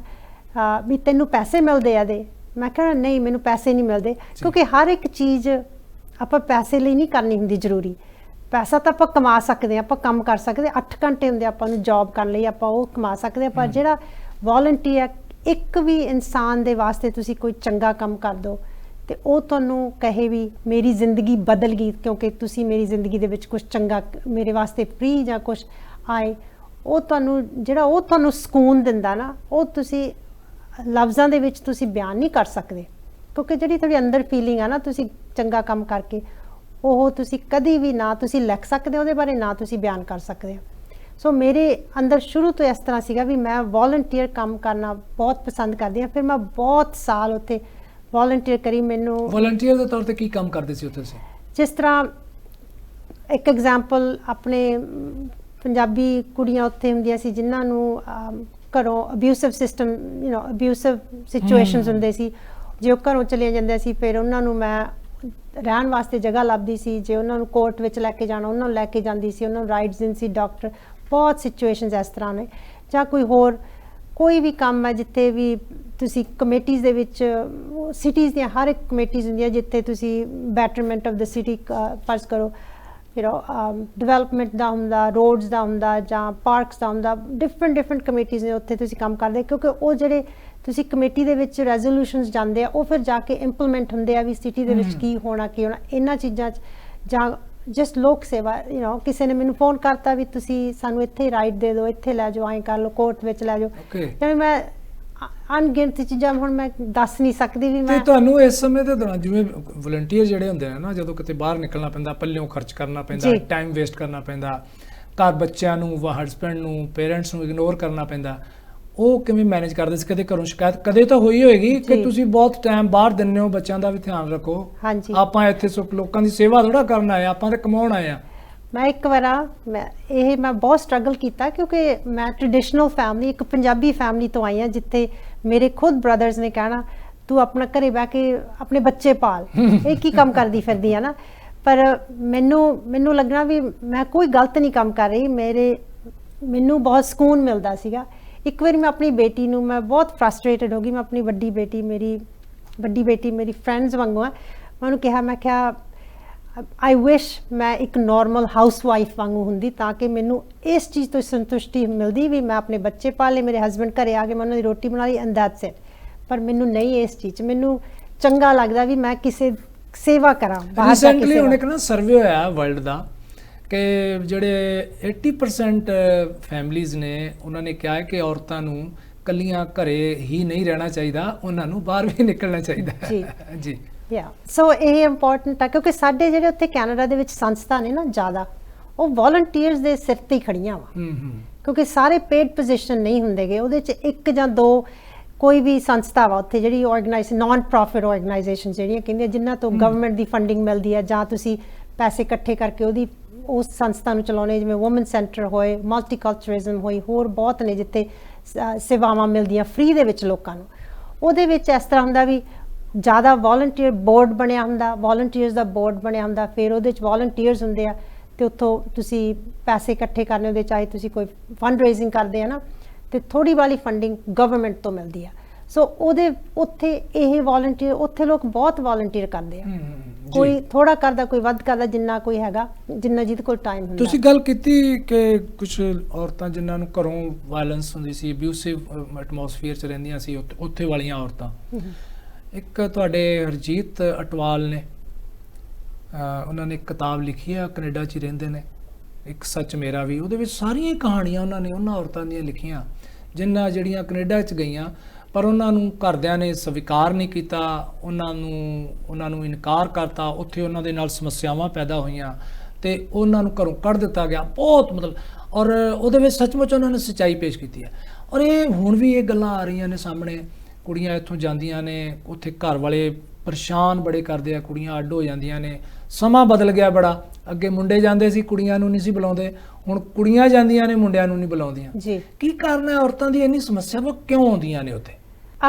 ਵੀ ਤੈਨੂੰ ਪੈਸੇ ਮਿਲਦੇ ਆ ਦੇ। ਮੈਂ ਕਿਹਾ ਨਹੀਂ, ਮੈਨੂੰ ਪੈਸੇ ਨਹੀਂ ਮਿਲਦੇ, ਕਿਉਂਕਿ ਹਰ ਇੱਕ ਚੀਜ਼ ਆਪਾਂ ਪੈਸੇ ਲਈ ਨਹੀਂ ਕਰਨੀ ਹੁੰਦੀ ਜ਼ਰੂਰੀ। ਪੈਸਾ ਤਾਂ ਆਪਾਂ ਕਮਾ ਸਕਦੇ ਹਾਂ, ਆਪਾਂ ਕੰਮ ਕਰ ਸਕਦੇ, 8 ਘੰਟੇ ਹੁੰਦੇ ਆਪਾਂ ਨੂੰ ਜੌਬ ਕਰਨ ਲਈ, ਆਪਾਂ ਉਹ ਕਮਾ ਸਕਦੇ ਹਾਂ। ਪਰ ਜਿਹੜਾ ਵੋਲੰਟੀਅਰ, ਇੱਕ ਵੀ ਇਨਸਾਨ ਦੇ ਵਾਸਤੇ ਤੁਸੀਂ ਕੋਈ ਚੰਗਾ ਕੰਮ ਕਰ ਦਿਓ ਤੇ ਉਹ ਤੁਹਾਨੂੰ ਕਹੇ ਵੀ ਮੇਰੀ ਜ਼ਿੰਦਗੀ ਬਦਲ ਗਈ ਕਿਉਂਕਿ ਤੁਸੀਂ ਮੇਰੀ ਜ਼ਿੰਦਗੀ ਦੇ ਵਿੱਚ ਕੁਝ ਚੰਗਾ ਮੇਰੇ ਵਾਸਤੇ ਫ੍ਰੀ ਜਾਂ ਕੁਝ ਆਏ, ਉਹ ਤੁਹਾਨੂੰ ਸਕੂਨ ਦਿੰਦਾ ਨਾ, ਉਹ ਤੁਸੀਂ ਲਫ਼ਜ਼ਾਂ ਦੇ ਵਿੱਚ ਤੁਸੀਂ ਬਿਆਨ ਨਹੀਂ ਕਰ ਸਕਦੇ। ਕਿਉਂਕਿ ਜਿਹੜੀ ਤੁਹਾਡੀ ਅੰਦਰ ਫੀਲਿੰਗ ਆ ਨਾ, ਤੁਸੀਂ ਚੰਗਾ ਕੰਮ ਕਰਕੇ, ਉਹ ਤੁਸੀਂ ਕਦੀ ਵੀ ਨਾ ਤੁਸੀਂ ਲਿਖ ਸਕਦੇ ਉਹਦੇ ਬਾਰੇ, ਨਾ ਤੁਸੀਂ ਬਿਆਨ ਕਰ ਸਕਦੇ ਹੋ। ਸੋ ਮੇਰੇ ਅੰਦਰ ਸ਼ੁਰੂ ਤੋਂ ਇਸ ਤਰ੍ਹਾਂ ਸੀਗਾ ਵੀ ਮੈਂ ਵੋਲੰਟੀਅਰ ਕੰਮ ਕਰਨਾ ਬਹੁਤ ਪਸੰਦ ਕਰਦੀ ਹਾਂ। ਫਿਰ ਮੈਂ ਬਹੁਤ ਸਾਲ ਉੱਥੇ ਵੋਲੰਟੀਅਰ ਕਰੀ। ਮੈਨੂੰ ਵੋਲੰਟੀਅਰ ਦੇ ਤੌਰ ਤੇ ਕੀ ਕੰਮ ਕਰਦੇ ਸੀ ਉੱਥੇ ਤੁਸੀਂ? ਜਿਸ ਤਰ੍ਹਾਂ ਇੱਕ ਐਗਜ਼ਾਮਪਲ, ਆਪਣੇ ਪੰਜਾਬੀ ਕੁੜੀਆਂ ਉੱਥੇ ਹੁੰਦੀਆਂ ਸੀ ਜਿਨ੍ਹਾਂ ਨੂੰ ਘਰੋਂ ਅਬਿਊਸਿਵ ਸਿਸਟਮ, ਅਬਿਊਸਿਵ ਸਿਚੁਏਸ਼ਨਸ ਹੁੰਦੇ ਸੀ, ਜੇ ਉਹ ਘਰੋਂ ਚਲੇ ਜਾਂਦੇ ਸੀ, ਫਿਰ ਉਹਨਾਂ ਨੂੰ ਮੈਂ ਰਹਿਣ ਵਾਸਤੇ ਜਗ੍ਹਾ ਲੱਭਦੀ ਸੀ। ਜੇ ਉਹਨਾਂ ਨੂੰ ਕੋਰਟ ਵਿੱਚ ਲੈ ਕੇ ਜਾਣਾ, ਉਹਨਾਂ ਨੂੰ ਲੈ ਕੇ ਜਾਂਦੀ ਸੀ, ਉਹਨਾਂ ਨੂੰ ਰਾਈਡਸ ਦਿੰਦੀ ਸੀ, ਡਾਕਟਰ, ਬਹੁਤ ਸਿਚੁਏਸ਼ਨਸ ਇਸ ਤਰ੍ਹਾਂ ਨੇ। ਜਾਂ ਕੋਈ ਵੀ ਕੰਮ ਹੈ ਜਿੱਥੇ ਵੀ ਤੁਸੀਂ ਕਮੇਟੀਜ਼ ਦੇ ਵਿੱਚ, ਸਿਟੀਜ਼ ਦੀਆਂ ਹਰ ਇੱਕ ਕਮੇਟੀਜ਼ ਹੁੰਦੀਆਂ ਜਿੱਥੇ ਤੁਸੀਂ ਬੈਟਰਮੈਂਟ ਆਫ ਦ ਸਿਟੀ ਫਰਜ਼ ਕਰੋ, ਡਿਵੈਲਪਮੈਂਟ ਦਾ ਹੁੰਦਾ, ਰੋਡਸ ਦਾ ਹੁੰਦਾ, ਜਾਂ ਪਾਰਕਸ ਦਾ ਹੁੰਦਾ, ਡਿਫਰੈਂਟ ਕਮੇਟੀਜ਼ ਨੇ, ਉੱਥੇ ਤੁਸੀਂ ਕੰਮ ਕਰਦੇ। ਕਿਉਂਕਿ ਉਹ ਜਿਹੜੇ ਤੁਸੀਂ ਕਮੇਟੀ ਦੇ ਵਿੱਚ ਰੈਜ਼ੋਲੂਸ਼ਨਸ ਜਾਂਦੇ ਆ, ਉਹ ਫਿਰ ਜਾ ਕੇ ਇੰਪਲੀਮੈਂਟ ਹੁੰਦੇ ਆ ਵੀ ਸਿਟੀ ਦੇ ਵਿੱਚ ਕੀ ਹੋਣਾ ਇਹਨਾਂ ਚੀਜ਼ਾਂ 'ਚ। ਜਾਂ ਜਸਟ ਲੋਕ ਸੇਵਾ, ਕਿਸੇ ਨੇ ਮੈਨੂੰ ਫੋਨ ਕਰਤਾ ਵੀ ਤੁਸੀਂ ਸਾਨੂੰ ਇੱਥੇ ਰਾਈਡ ਦੇ ਦਿਓ, ਇੱਥੇ ਲੈ ਜਾਓ, ਐਂ ਕਰ ਲਓ, ਕੋਰਟ ਵਿੱਚ ਲੈ ਜਾਓ। ਜਿਵੇਂ ਮੈਂ ਅਣਗਿਣਤ ਚੀਜ਼ਾਂ ਹੁਣ ਮੈਂ ਦੱਸ ਨਹੀਂ ਸਕਦੀ ਵੀ ਮੈਂ। ਤੁਹਾਨੂੰ ਇਸ ਸਮੇਂ ਦੇ ਦੌਰਾਨ ਜਿਵੇਂ ਵਲੰਟੀਅਰ ਜਿਹੜੇ ਹੁੰਦੇ ਨੇ ਨਾ, ਜਦੋਂ ਕਿਤੇ ਬਾਹਰ ਨਿਕਲਣਾ ਪੈਂਦਾ, ਪੱਲਿਓਂ ਖਰਚ ਕਰਨਾ ਪੈਂਦਾ, ਟਾਈਮ ਵੇਸਟ ਕਰਨਾ ਪੈਂਦਾ, ਘਰ ਬੱਚਿਆਂ ਨੂੰ, ਹਸਬੈਂਡ ਨੂੰ, ਪੇਰੈਂਟਸ ਨੂੰ ਇਗਨੋਰ ਕਰਨਾ ਪੈਂਦਾ, ਉਹ ਕਿਵੇਂ ਮੈਨੇਜ ਕਰਦੇ ਸੀ? ਕਦੇ ਘਰੋਂ ਸ਼ਿਕਾਇਤ ਕਦੇ ਤਾਂ ਹੋਈ ਹੋਏਗੀ ਕਿ ਤੁਸੀਂ ਬਹੁਤ ਟਾਈਮ ਬਾਹਰ ਦਿੰਦੇ ਹੋ, ਬੱਚਿਆਂ ਦਾ ਵੀ ਧਿਆਨ ਰੱਖੋ, ਆਪਾਂ ਇੱਥੇ ਲੋਕਾਂ ਦੀ ਸੇਵਾ ਥੋੜਾ ਕਰਨ ਆਏ, ਆਪਾਂ ਤੇ ਕਮਾਉਣ ਆਏ ਆ। ਮੈਂ ਇੱਕ ਵਾਰ ਮੈਂ ਬਹੁਤ ਸਟਰਗਲ ਕੀਤਾ ਕਿਉਂਕਿ ਮੈਂ ਟ੍ਰੈਡੀਸ਼ਨਲ ਫੈਮਿਲੀ, ਇੱਕ ਪੰਜਾਬੀ ਫੈਮਿਲੀ ਤੋਂ ਆਈ ਹਾਂ ਜਿੱਥੇ ਮੇਰੇ ਖੁਦ ਬ੍ਰਦਰਸ ਨੇ ਕਹਿਣਾ ਤੂੰ ਆਪਣਾ ਘਰੇ ਬਹਿ ਕੇ ਆਪਣੇ ਬੱਚੇ ਪਾਲ, ਇਹ ਕੀ ਕੰਮ ਕਰਦੀ ਫਿਰਦੀ ਆ ਨਾ। ਪਰ ਮੈਨੂੰ ਲੱਗਣਾ ਵੀ ਮੈਂ ਕੋਈ ਗਲਤ ਨਹੀਂ ਕੰਮ ਕਰ ਰਹੀ, ਮੈਨੂੰ ਬਹੁਤ ਸਕੂਨ ਮਿਲਦਾ ਸੀਗਾ। ਇੱਕ ਵਾਰੀ ਮੈਂ ਆਪਣੀ ਬੇਟੀ ਨੂੰ, ਮੈਂ ਬਹੁਤ ਫਰਸਟ੍ਰੇਟਡ ਹੋ ਗਈ, ਮੈਂ ਆਪਣੀ ਵੱਡੀ ਬੇਟੀ ਮੇਰੀ ਫਰੈਂਡਸ ਵਾਂਗੂ ਆ, ਮੈਂ ਉਹਨੂੰ ਕਿਹਾ, ਮੈਂ ਕਿਹਾ ਆਈ ਵਿਸ਼ ਮੈਂ ਇੱਕ ਨੋਰਮਲ ਹਾਊਸ ਵਾਈਫ ਵਾਂਗੂ ਹੁੰਦੀ ਤਾਂ ਕਿ ਮੈਨੂੰ ਇਸ ਚੀਜ਼ ਤੋਂ ਸੰਤੁਸ਼ਟੀ ਮਿਲਦੀ ਵੀ ਮੈਂ ਆਪਣੇ ਬੱਚੇ ਪਾਲੇ, ਮੇਰੇ ਹਸਬੈਂਡ ਘਰੇ ਆ ਕੇ ਮੈਂ ਉਹਨਾਂ ਦੀ ਰੋਟੀ ਬਣਾ ਲਈ ਐਂਡ ਦੈਟਸ ਇਟ। ਪਰ ਮੈਨੂੰ ਨਹੀਂ, ਇਸ ਚੀਜ਼ 'ਚ ਮੈਨੂੰ ਚੰਗਾ ਲੱਗਦਾ ਵੀ ਮੈਂ ਕਿਸੇ ਸੇਵਾ ਕਰਾਂ। ਰੀਸੈਂਟਲੀ ਹੁਣ ਇੱਕ ਨਾ ਸਰਵੇ ਹੋਇਆ ਵਰਲਡ ਦਾ ਕਿ ਜਿਹੜੇ 80% ਫੈਮਲੀਜ਼ ਨੇ, ਉਹਨਾਂ ਨੇ ਕਿਹਾ ਹੈ ਕਿ ਔਰਤਾਂ ਨੂੰ ਕੱਲੀਆਂ ਘਰੇ ਹੀ ਨਹੀਂ ਰਹਿਣਾ ਚਾਹੀਦਾ, ਉਹਨਾਂ ਨੂੰ ਬਾਹਰ ਵੀ ਨਿਕਲਣਾ ਚਾਹੀਦਾ ਹੈ। ਜੀ ਸੋ ਇਹ ਇੰਪੋਰਟੈਂਟ ਆ ਕਿਉਂਕਿ ਸਾਡੇ ਜਿਹੜੇ ਉੱਥੇ ਕੈਨੇਡਾ ਦੇ ਵਿੱਚ ਸੰਸਥਾ ਨੇ ਨਾ ਜ਼ਿਆਦਾ, ਉਹ ਵੋਲੰਟੀਅਰਸ ਦੇ ਸਿਰ ਤੇ ਹੀ ਖੜੀਆਂ ਵਾ, ਕਿਉਂਕਿ ਸਾਰੇ ਪੇਡ ਪੋਜੀਸ਼ਨ ਨਹੀਂ ਹੁੰਦੇਗੇ। ਉਹਦੇ 'ਚ 1 ਜਾਂ 2 ਕੋਈ ਵੀ ਸੰਸਥਾ ਵਾ ਉੱਥੇ ਜਿਹੜੀ ਨਾਨ ਪ੍ਰੋਫਿਟ ਆਰਗੇਨਾਈਜੇਸ਼ਨ ਜਿਹੜੀਆਂ ਕਹਿੰਦੀਆਂ ਜਿਨ੍ਹਾਂ ਤੋਂ ਗਵਰਨਮੈਂਟ ਦੀ ਫੰਡਿੰਗ ਮਿਲਦੀ ਹੈ, ਜਾਂ ਤੁਸੀਂ ਪੈਸੇ ਇਕੱਠੇ ਕਰਕੇ ਉਸ ਸੰਸਥਾ ਨੂੰ ਚਲਾਉਣੇ, ਜਿਵੇਂ ਵੂਮਨ ਸੈਂਟਰ ਹੋਏ, ਮਲਟੀਕਲਚਰਲਿਜ਼ਮ ਹੋਈ, ਹੋਰ ਬਹੁਤ ਨੇ ਜਿੱਥੇ ਸੇਵਾਵਾਂ ਮਿਲਦੀਆਂ ਫ੍ਰੀ ਦੇ ਵਿੱਚ ਲੋਕਾਂ ਨੂੰ। ਉਹਦੇ ਵਿੱਚ ਇਸ ਤਰ੍ਹਾਂ ਹੁੰਦਾ ਵੀ ਜ਼ਿਆਦਾ ਵੋਲੰਟੀਅਰ ਬੋਰਡ ਬਣਿਆ ਹੁੰਦਾ, ਵੋਲੰਟੀਅਰਸ ਦਾ ਬੋਰਡ ਬਣਿਆ ਹੁੰਦਾ, ਫਿਰ ਉਹਦੇ 'ਚ ਵੋਲੰਟੀਅਰਸ ਹੁੰਦੇ ਆ ਤੇ ਉੱਥੋਂ ਤੁਸੀਂ ਪੈਸੇ ਇਕੱਠੇ ਕਰਨੇ ਹੁੰਦੇ, ਚਾਹੇ ਤੁਸੀਂ ਕੋਈ ਫੰਡ ਰੇਜ਼ਿੰਗ ਕਰਦੇ ਆ ਨਾ, ਤੇ ਥੋੜੀ ਵਾਲੀ ਫੰਡਿੰਗ ਗਵਰਨਮੈਂਟ ਤੋਂ ਮਿਲਦੀ ਆ। ਸੋ ਉਹਦੇ ਉੱਥੇ ਇਹ ਵੋਲੰਟੀਅਰ, ਉੱਥੇ ਲੋਕ ਬਹੁਤ ਵੋਲੰਟੀਅਰ ਕਰਦੇ ਆ, ਕੋਈ ਥੋੜਾ ਕਰਦਾ, ਕੋਈ ਵੱਧ ਕਰਦਾ, ਜਿੰਨਾ ਕੋਈ ਹੈਗਾ, ਜਿੰਨਾ ਜਿਹਦੇ ਕੋਲ ਟਾਈਮ ਹੁੰਦਾ। ਤੁਸੀਂ ਗੱਲ ਕੀਤੀ ਕਿ ਕੁਝ ਔਰਤਾਂ ਜਿਨ੍ਹਾਂ ਨੂੰ ਘਰੋਂ ਵਾਇਲੈਂਸ ਹੁੰਦੀ ਸੀ, ਅਬਿਊਸਿਵ ਐਟਮੋਸਫੀਅਰ 'ਚ ਰਹਿੰਦੀਆਂ ਸੀ, ਉੱਥੇ ਵਾਲੀਆਂ ਔਰਤਾਂ, ਇੱਕ ਤੁਹਾਡੇ ਹਰਜੀਤ ਅਟਵਾਲ ਨੇ, ਉਹਨਾਂ ਨੇ ਇੱਕ ਕਿਤਾਬ ਲਿਖੀ ਹੈ, ਕੈਨੇਡਾ 'ਚ ਹੀ ਰਹਿੰਦੇ ਨੇ, ਇੱਕ ਸੱਚ ਮੇਰਾ ਵੀ, ਉਹਦੇ ਵਿੱਚ ਸਾਰੀਆਂ ਹੀ ਕਹਾਣੀਆਂ ਉਹਨਾਂ ਨੇ ਉਹਨਾਂ ਔਰਤਾਂ ਦੀਆਂ ਲਿਖੀਆਂ ਜਿਹੜੀਆਂ ਕੈਨੇਡਾ 'ਚ ਗਈਆਂ, ਪਰ ਉਹਨਾਂ ਨੂੰ ਘਰਦਿਆਂ ਨੇ ਸਵੀਕਾਰ ਨਹੀਂ ਕੀਤਾ, ਉਹਨਾਂ ਨੂੰ ਇਨਕਾਰ ਕਰਤਾ, ਉੱਥੇ ਉਹਨਾਂ ਦੇ ਨਾਲ ਸਮੱਸਿਆਵਾਂ ਪੈਦਾ ਹੋਈਆਂ ਤੇ ਉਹਨਾਂ ਨੂੰ ਘਰੋਂ ਕੱਢ ਦਿੱਤਾ ਗਿਆ। ਬਹੁਤ ਮਤਲਬ, ਔਰ ਉਹਦੇ ਵਿੱਚ ਸੱਚਮੁੱਚ ਉਹਨਾਂ ਨੇ ਸੱਚਾਈ ਪੇਸ਼ ਕੀਤੀ ਹੈ। ਔਰ ਇਹ ਹੁਣ ਵੀ ਇਹ ਗੱਲਾਂ ਆ ਰਹੀਆਂ ਨੇ ਸਾਹਮਣੇ, ਕੁੜੀਆਂ ਇੱਥੋਂ ਜਾਂਦੀਆਂ ਨੇ, ਉੱਥੇ ਘਰ ਵਾਲੇ ਪਰੇਸ਼ਾਨ ਬੜੇ ਕਰਦੇ ਆ, ਕੁੜੀਆਂ ਅੱਡ ਹੋ ਜਾਂਦੀਆਂ ਨੇ। ਸਮਾਂ ਬਦਲ ਗਿਆ ਬੜਾ, ਅੱਗੇ ਮੁੰਡੇ ਜਾਂਦੇ ਸੀ, ਕੁੜੀਆਂ ਨੂੰ ਨਹੀਂ ਸੀ ਬੁਲਾਉਂਦੇ, ਹੁਣ ਕੁੜੀਆਂ ਜਾਂਦੀਆਂ ਨੇ, ਮੁੰਡਿਆਂ ਨੂੰ ਨਹੀਂ ਬੁਲਾਉਂਦੀਆਂ। ਜੀ, ਕੀ ਕਾਰਨ ਹੈ ਔਰਤਾਂ ਦੀ ਇੰਨੀ ਸਮੱਸਿਆਵਾਂ ਕਿਉਂ ਆਉਂਦੀਆਂ ਨੇ ਉੱਥੇ?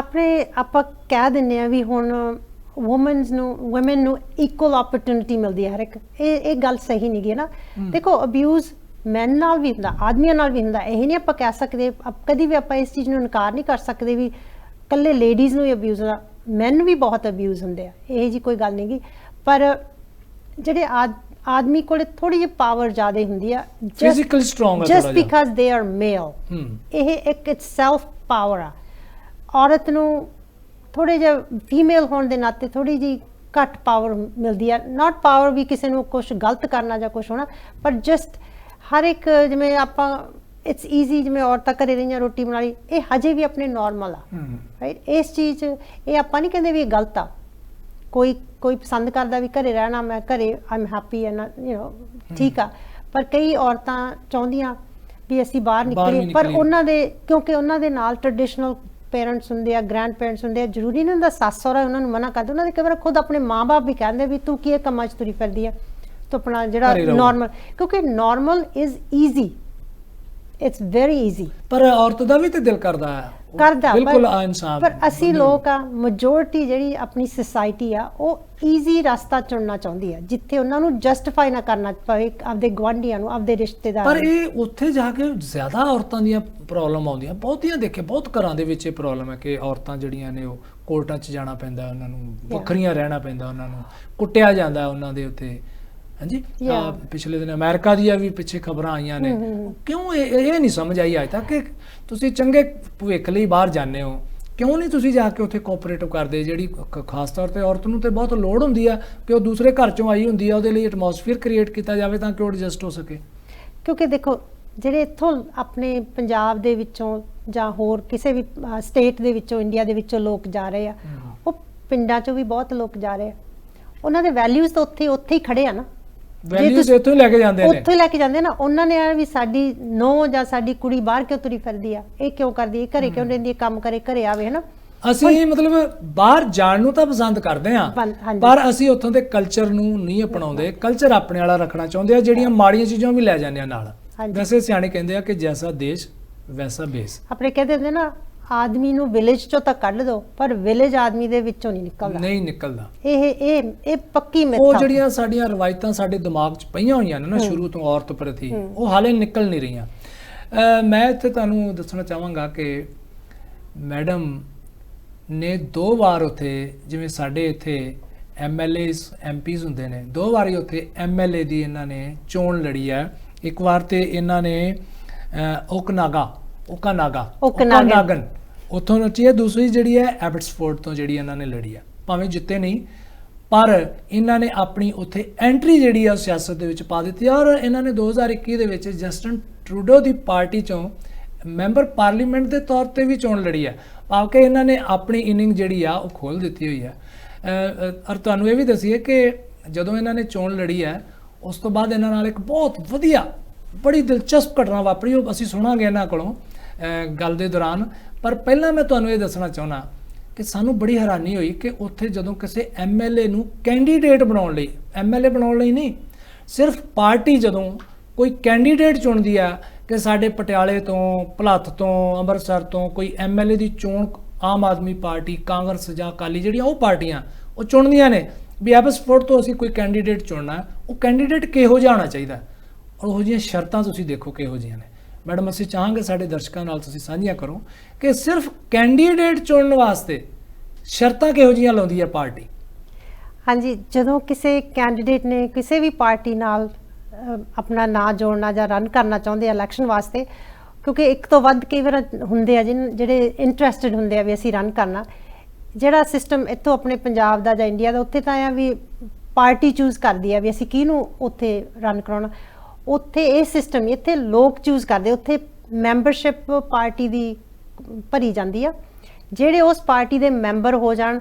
ਆਪਾਂ ਕਹਿ ਦਿੰਦੇ ਆ ਵੀ ਹੁਣ ਵੂਮਨ ਨੂੰ ਇਕੁਅਲ ਓਪਰਚੁਨਿਟੀ ਮਿਲਦੀ ਹੈ ਹਰ ਇੱਕ, ਇਹ ਗੱਲ ਸਹੀ ਨਹੀਂ ਗੀ ਨਾ। ਦੇਖੋ ਅਬਿਊਜ਼ ਮੈਨ ਨਾਲ ਵੀ ਹੁੰਦਾ, ਆਦਮੀਆਂ ਨਾਲ ਵੀ ਹੁੰਦਾ, ਇਹ ਨਹੀਂ ਆਪਾਂ ਕਹਿ ਸਕਦੇ, ਕਦੀ ਵੀ ਆਪਾਂ ਇਸ ਚੀਜ਼ ਨੂੰ ਇਨਕਾਰ ਨਹੀਂ ਕਰ ਸਕਦੇ ਵੀ ਇਕੱਲੇ ਲੇਡੀਜ਼ ਨੂੰ ਹੀ ਅਬਿਊਜ਼ ਹੁੰਦਾ, ਮੈਨ ਵੀ ਬਹੁਤ ਅਬਿਊਜ਼ ਹੁੰਦੇ ਆ, ਇਹ ਜੀ ਕੋਈ ਗੱਲ ਨਹੀਂ ਗੀ। ਪਰ ਜਿਹੜੇ ਆਦਮੀ ਕੋਲੇ ਥੋੜੀ ਜਿਹੀ ਪਾਵਰ ਜ਼ਿਆਦਾ ਹੁੰਦੀ ਆ, ਫਿਜ਼ੀਕਲ ਸਟਰੋਂਗ ਹੈ, ਜਸਟ ਬਿਕਾਜ਼ ਦੇ ਆਰ ਮੇਲ, ਇਹ ਇੱਕ ਇਟਸੈਲਫ ਪਾਵਰ ਆ। ਔਰਤ ਨੂੰ ਥੋੜੇ ਜਿਹਾ ਫੀਮੇਲ ਹੋਣ ਦੇ ਨਾਤੇ ਥੋੜੀ ਜਿਹੀ ਘੱਟ ਪਾਵਰ ਮਿਲਦੀ ਆ, ਨਾਟ ਪਾਵਰ ਵੀ ਕਿਸੇ ਨੂੰ ਕੁਝ ਗਲਤ ਕਰਨਾ ਜਾਂ ਕੁਝ ਹੋਣਾ, ਪਰ ਜਸਟ ਹਰ ਇੱਕ, ਜਿਵੇਂ ਆਪਾਂ ਇਟਸ ਈਜ਼ੀ, ਜਿਵੇਂ ਔਰਤਾਂ ਘਰੇ ਰਹੀਆਂ, ਰੋਟੀ ਬਣਾ ਲਈ, ਇਹ ਹਜੇ ਵੀ ਆਪਣੇ ਨੋਰਮਲ ਆ, ਰਾਈਟ। ਇਸ ਚੀਜ਼ ਇਹ ਆਪਾਂ ਨਹੀਂ ਕਹਿੰਦੇ ਵੀ ਇਹ ਗਲਤ ਆ, ਕੋਈ ਪਸੰਦ ਕਰਦਾ ਵੀ ਘਰੇ ਰਹਿਣਾ, ਮੈਂ ਘਰੇ ਆਈ ਐਮ ਹੈਪੀ ਐਂਡ ਠੀਕ ਆ, ਪਰ ਕਈ ਔਰਤਾਂ ਚਾਹੁੰਦੀਆਂ ਵੀ ਅਸੀਂ ਬਾਹਰ ਨਿਕਲੀਏ, ਪਰ ਉਹਨਾਂ ਦੇ ਕਿਉਂਕਿ ਉਹਨਾਂ ਦੇ ਨਾਲ ਟ੍ਰੈਡੀਸ਼ਨਲ ਪੇਰੈਂਟਸ ਹੁੰਦੇ ਆ, ਗ੍ਰੈਂਡ ਪੇਰੈਂਟਸ ਹੁੰਦੇ ਆ, ਜ਼ਰੂਰੀ ਨਹੀਂ ਹੁੰਦਾ ਸੱਸ ਸਹੁਰਾ ਉਹਨਾਂ ਨੂੰ ਮਨਾ ਕਰਦੇ, ਉਹਨਾਂ ਦੇ ਕਈ ਵਾਰ ਖੁਦ ਆਪਣੇ ਮਾਂ-ਬਾਪ ਵੀ ਕਹਿੰਦੇ ਵੀ ਤੂੰ ਕੀ ਇਹ ਕੰਮਾਂ 'ਚ ਤੁਰੀ ਫਿਰਦੀ ਆ, ਤੂੰ ਆਪਣਾ ਜਿਹੜਾ ਨੋਰਮਲ, ਕਿਉਂਕਿ normal is easy, it's very easy. ਪਰ ਔਰਤ ਦਾ ਵੀ ਤੇ ਦਿਲ ਕਰਦਾ ਬਿਲਕੁਲ ਇਨਸਾਫ, ਪਰ ਅਸੀਂ ਲੋਕ ਆ, ਮੈਜੋਰਿਟੀ ਜਿਹੜੀ ਆਪਣੀ ਸੋਸਾਇਟੀ ਆ, ਉਹ ਈਜ਼ੀ ਰਸਤਾ ਚੁਣਨਾ ਚਾਹੁੰਦੀ ਆ, ਜਿੱਥੇ ਉਹਨਾਂ ਨੂੰ ਜਸਟੀਫਾਈ ਨਾ ਕਰਨਾ ਪਵੇ ਆਪਦੇ ਗੁਆਂਢੀਆਂ ਨੂੰ, ਆਪਦੇ ਰਿਸ਼ਤੇਦਾਰਾਂ ਨੂੰ। ਪਰ ਇਹ ਉੱਥੇ ਜਾ ਕੇ ਜ਼ਿਆਦਾ ਔਰਤਾਂ ਦੀਆਂ ਪ੍ਰੋਬਲਮ ਆਉਂਦੀਆਂ, ਬਹੁਤੀਆਂ ਦੇਖੇ, ਬਹੁਤ ਘਰਾਂ ਦੇ ਵਿੱਚ ਇਹ ਪ੍ਰੋਬਲਮ ਹੈ ਕਿ ਔਰਤਾਂ ਜਿਹੜੀਆਂ ਨੇ ਉਹ ਕੋਰਟਾਂ 'ਚ ਜਾਣਾ ਪੈਂਦਾ, ਉਹਨਾਂ ਨੂੰ ਵੱਖਰੀਆਂ ਰਹਿਣਾ ਪੈਂਦਾ, ਉਹਨਾਂ ਨੂੰ ਕੁੱਟਿਆ ਜਾਂਦਾ ਉਹਨਾਂ ਦੇ ਉੱਤੇ। ਹਾਂਜੀ, ਪਿਛਲੇ ਦਿਨ ਅਮਰੀਕਾ ਦੀਆਂ ਵੀ ਪਿੱਛੇ ਖਬਰਾਂ ਆਈਆਂ ਨੇ। ਕਿਉਂ ਇਹ ਨਹੀਂ ਸਮਝ ਆਈ ਅੱਜ ਤੱਕ ਕਿ ਤੁਸੀਂ ਚੰਗੇ ਭਵਿੱਖ ਲਈ ਬਾਹਰ ਜਾਂਦੇ ਹੋ, ਕਿਉਂ ਨਹੀਂ ਤੁਸੀਂ ਜਾ ਕੇ ਉੱਥੇ ਕੋਆਪਰੇਟਿਵ ਕਰਦੇ? ਜਿਹੜੀ ਖਾਸ ਤੌਰ ਤੇ ਔਰਤ ਨੂੰ ਤੇ ਬਹੁਤ ਲੋੜ ਹੁੰਦੀ ਆ ਕਿ ਉਹ ਦੂਸਰੇ ਘਰ ਚੋਂ ਆਈ ਹੁੰਦੀ ਆ, ਉਹਦੇ ਲਈ ਐਟਮੋਸਫੀਅਰ ਕ੍ਰੀਏਟ ਕੀਤਾ ਜਾਵੇ ਤਾਂ ਕਿ ਉਹ ਐਡਜਸਟ ਹੋ ਸਕੇ। ਕਿਉਂਕਿ ਦੇਖੋ, ਜਿਹੜੇ ਇੱਥੋਂ ਆਪਣੇ ਪੰਜਾਬ ਦੇ ਵਿੱਚੋਂ ਜਾਂ ਹੋਰ ਕਿਸੇ ਵੀ ਸਟੇਟ ਦੇ ਵਿੱਚੋਂ, ਇੰਡੀਆ ਦੇ ਵਿੱਚੋਂ ਲੋਕ ਜਾ ਰਹੇ ਆ, ਉਹ ਪਿੰਡਾਂ 'ਚੋਂ ਵੀ ਬਹੁਤ ਲੋਕ ਜਾ ਰਹੇ ਆ, ਉਹਨਾਂ ਦੇ ਵੈਲਿਊਜ਼ ਤਾਂ ਉੱਥੇ ਹੀ ਖੜੇ ਆ ਨਾ, ਵੈਲਿਊਜ਼ ਇੱਥੋਂ ਹੀ ਲੈ ਕੇ ਜਾਂਦੇ ਨੇ, ਉੱਥੇ ਲੈ ਕੇ ਜਾਂਦੇ ਨਾ। ਉਹਨਾਂ ਨੇ ਵੀ ਸਾਡੀ ਨੂੰਹ ਜਾਂ ਸਾਡੀ ਕੁੜੀ ਬਾਹਰ ਕਿਉਂ ਤੁਰੀ ਫਿਰਦੀ ਆ, ਇਹ ਕਿਉਂ ਕਰਦੀ ਹੈ, ਘਰੇ ਕਿਉਂ ਰਹਿੰਦੀ ਹੈ, ਕੰਮ ਕਰੇ, ਘਰੇ ਆਵੇ, ਹਨਾ। ਅਸੀਂ ਮਤਲਬ ਬਾਹਰ ਜਾਣ ਨੂੰ ਤਾਂ ਪਸੰਦ ਕਰਦੇ ਆ, ਪਰ ਅਸੀਂ ਉੱਥੋਂ ਦੇ ਕਲਚਰ ਨੂੰ ਨਹੀਂ ਅਪਣਾਉਂਦੇ, ਕਲਚਰ ਆਪਣੇ ਵਾਲਾ ਰੱਖਣਾ ਚਾਹੁੰਦੇ ਆ, ਜਿਹੜੀਆਂ ਮਾੜੀਆਂ ਚੀਜ਼ਾਂ ਵੀ ਲੈ ਜਾਂਦੇ ਆ ਨਾਲ। ਵੈਸੇ ਸਿਆਣੇ ਕਹਿੰਦੇ ਆ ਕਿ ਜੈਸਾ ਦੇਸ਼ ਵੈਸਾ ਬੇਸ। ਆਪਣੇ ਕਹਿੰਦੇ ਹੁੰਦੇ ਨਾ, ਆਦਮੀ ਨੂੰ ਵਿਲੇਜ ਚੋਂ ਤਾਂ ਕੱਢ ਦੋ, ਪਰ ਵਿਲੇਜ ਆਦਮੀ ਦੇ ਵਿੱਚੋਂ ਨਹੀਂ ਨਿਕਲਦਾ। ਇਹ ਪੱਕੀ ਮਿੱਥ ਆ। ਉਹ ਜਿਹੜੀਆਂ ਸਾਡੀਆਂ ਰਵਾਇਤਾਂ ਸਾਡੇ ਦਿਮਾਗ 'ਚ ਪਈਆਂ ਹੋਈਆਂ ਨੇ ਨਾ ਸ਼ੁਰੂ ਤੋਂ ਔਰਤ ਪ੍ਰਤੀ, ਉਹ ਹਾਲੇ ਨਿਕਲ ਨਹੀਂ ਰਹੀਆਂ। ਮੈਂ ਇੱਥੇ ਤੁਹਾਨੂੰ ਦੱਸਣਾ ਚਾਹਾਂਗਾ ਕਿ ਮੈਡਮ ਨੇ 2 ਵਾਰ ਉੱਥੇ, ਜਿਵੇਂ ਸਾਡੇ ਇੱਥੇ MLAs MPs ਹੁੰਦੇ ਨੇ, 2 ਵਾਰੀ ਉੱਥੇ MLA ਦੀ ਇਹਨਾਂ ਨੇ ਚੋਣ ਲੜੀ ਹੈ। ਇੱਕ ਵਾਰ ਤੇ ਇਹਨਾਂ ਨੇ ਓਕਨਾਗਨ ਉੱਥੋਂ ਲੜੀ ਹੈ, ਦੂਸਰੀ ਜਿਹੜੀ ਹੈ ਐਬਟਸਫੋਰਡ ਤੋਂ ਜਿਹੜੀ ਇਹਨਾਂ ਨੇ ਲੜੀ ਹੈ। ਭਾਵੇਂ ਜਿੱਤੇ ਨਹੀਂ, ਪਰ ਇਹਨਾਂ ਨੇ ਆਪਣੀ ਉੱਥੇ ਐਂਟਰੀ ਜਿਹੜੀ ਆ ਸਿਆਸਤ ਦੇ ਵਿੱਚ ਪਾ ਦਿੱਤੀ। ਔਰ ਇਹਨਾਂ ਨੇ 2021 ਦੇ ਵਿੱਚ ਜਸਟਨ ਟਰੂਡੋ ਦੀ ਪਾਰਟੀ ਚੋਂ ਮੈਂਬਰ ਪਾਰਲੀਮੈਂਟ ਦੇ ਤੌਰ ਤੇ ਵੀ ਚੋਣ ਲੜੀ ਹੈ, ਭਾਵ ਕਿ ਇਹਨਾਂ ਨੇ ਆਪਣੀ ਇਨਿੰਗ ਜਿਹੜੀ ਆ ਉਹ ਖੋਲ੍ਹ ਦਿੱਤੀ ਹੋਈ ਹੈ। ਔਰ ਤੁਹਾਨੂੰ ਇਹ ਵੀ ਦੱਸੀਏ ਕਿ ਜਦੋਂ ਇਹਨਾਂ ਨੇ ਚੋਣ ਲੜੀ ਹੈ, ਉਸ ਤੋਂ ਬਾਅਦ ਇਹਨਾਂ ਨਾਲ ਇੱਕ ਬਹੁਤ ਵਧੀਆ, ਬੜੀ ਦਿਲਚਸਪ ਘਟਨਾ ਵਾਪਰੀ, ਉਹ ਅਸੀਂ ਸੁਣਾਂਗੇ ਇਹਨਾਂ ਕੋਲੋਂ ਗੱਲ ਦੇ ਦੌਰਾਨ। ਪਰ ਪਹਿਲਾਂ ਮੈਂ ਤੁਹਾਨੂੰ ਇਹ ਦੱਸਣਾ ਚਾਹੁੰਦਾ ਕਿ ਸਾਨੂੰ ਬੜੀ ਹੈਰਾਨੀ ਹੋਈ ਕਿ ਉੱਥੇ ਜਦੋਂ ਕਿਸੇ MLA ਨੂੰ ਕੈਂਡੀਡੇਟ ਬਣਾਉਣ ਲਈ, MLA ਬਣਾਉਣ ਲਈ ਨਹੀਂ, ਸਿਰਫ ਪਾਰਟੀ ਜਦੋਂ ਕੋਈ ਕੈਂਡੀਡੇਟ ਚੁਣਦੀ ਆ ਕਿ ਸਾਡੇ ਪਟਿਆਲੇ ਤੋਂ, ਭਲੱਥ ਤੋਂ, ਅੰਮ੍ਰਿਤਸਰ ਤੋਂ ਕੋਈ MLA ਦੀ ਚੋਣ ਆਮ ਆਦਮੀ ਪਾਰਟੀ, ਕਾਂਗਰਸ ਜਾਂ ਅਕਾਲੀ ਜਿਹੜੀਆਂ ਉਹ ਪਾਰਟੀਆਂ ਉਹ ਚੁਣਦੀਆਂ ਨੇ ਵੀ ਐਬਸਫੋਰਡ ਤੋਂ ਅਸੀਂ ਕੋਈ ਕੈਂਡੀਡੇਟ ਚੁਣਨਾ, ਉਹ ਕੈਂਡੀਡੇਟ ਕਿਹੋ ਜਿਹਾ ਹੋਣਾ ਚਾਹੀਦਾ ਔਰ ਉਹੋ ਜਿਹੀਆਂ ਸ਼ਰਤਾਂ ਤੁਸੀਂ ਦੇਖੋ ਕਿਹੋ ਜਿਹੀਆਂ ਨੇ। ਮੈਡਮ ਅਸੀਂ ਚਾਹਾਂਗੇ ਸਾਡੇ ਦਰਸ਼ਕਾਂ ਨਾਲ ਤੁਸੀਂ ਸਾਂਝੀਆਂ ਕਰੋ ਕਿ ਸਿਰਫ ਕੈਂਡੀਡੇਟ ਚੁਣਨ ਵਾਸਤੇ ਸ਼ਰਤਾਂ ਕਿਹੋ ਜਿਹੀਆਂ ਲਾਉਂਦੀ ਹੈ ਪਾਰਟੀ। ਹਾਂਜੀ, ਜਦੋਂ ਕਿਸੇ ਕੈਂਡੀਡੇਟ ਨੇ ਕਿਸੇ ਵੀ ਪਾਰਟੀ ਨਾਲ ਆਪਣਾ ਨਾਂ ਜੋੜਨਾ ਜਾਂ ਰਨ ਕਰਨਾ ਚਾਹੁੰਦੇ ਆ ਇਲੈਕਸ਼ਨ ਵਾਸਤੇ, ਕਿਉਂਕਿ ਇੱਕ ਤੋਂ ਵੱਧ ਕਈ ਵਾਰ ਹੁੰਦੇ ਆ ਜਿਹੜੇ ਇੰਟਰਸਟਿਡ ਹੁੰਦੇ ਆ ਵੀ ਅਸੀਂ ਰਨ ਕਰਨਾ, ਜਿਹੜਾ ਸਿਸਟਮ ਇੱਥੋਂ ਆਪਣੇ ਪੰਜਾਬ ਦਾ ਜਾਂ ਇੰਡੀਆ ਦਾ, ਉੱਥੇ ਤਾਂ ਆ ਵੀ ਪਾਰਟੀ ਚੂਜ਼ ਕਰਦੀ ਆ ਵੀ ਅਸੀਂ ਕਿਹਨੂੰ ਉੱਥੇ ਰਨ ਕਰਾਉਣਾ। ਉੱਥੇ ਇਹ ਸਿਸਟਮ, ਇੱਥੇ ਲੋਕ ਚੂਜ਼ ਕਰਦੇ, ਉੱਥੇ ਮੈਂਬਰਸ਼ਿਪ ਪਾਰਟੀ ਦੀ ਭਰੀ ਜਾਂਦੀ ਆ। ਜਿਹੜੇ ਉਸ ਪਾਰਟੀ ਦੇ ਮੈਂਬਰ ਹੋ ਜਾਣ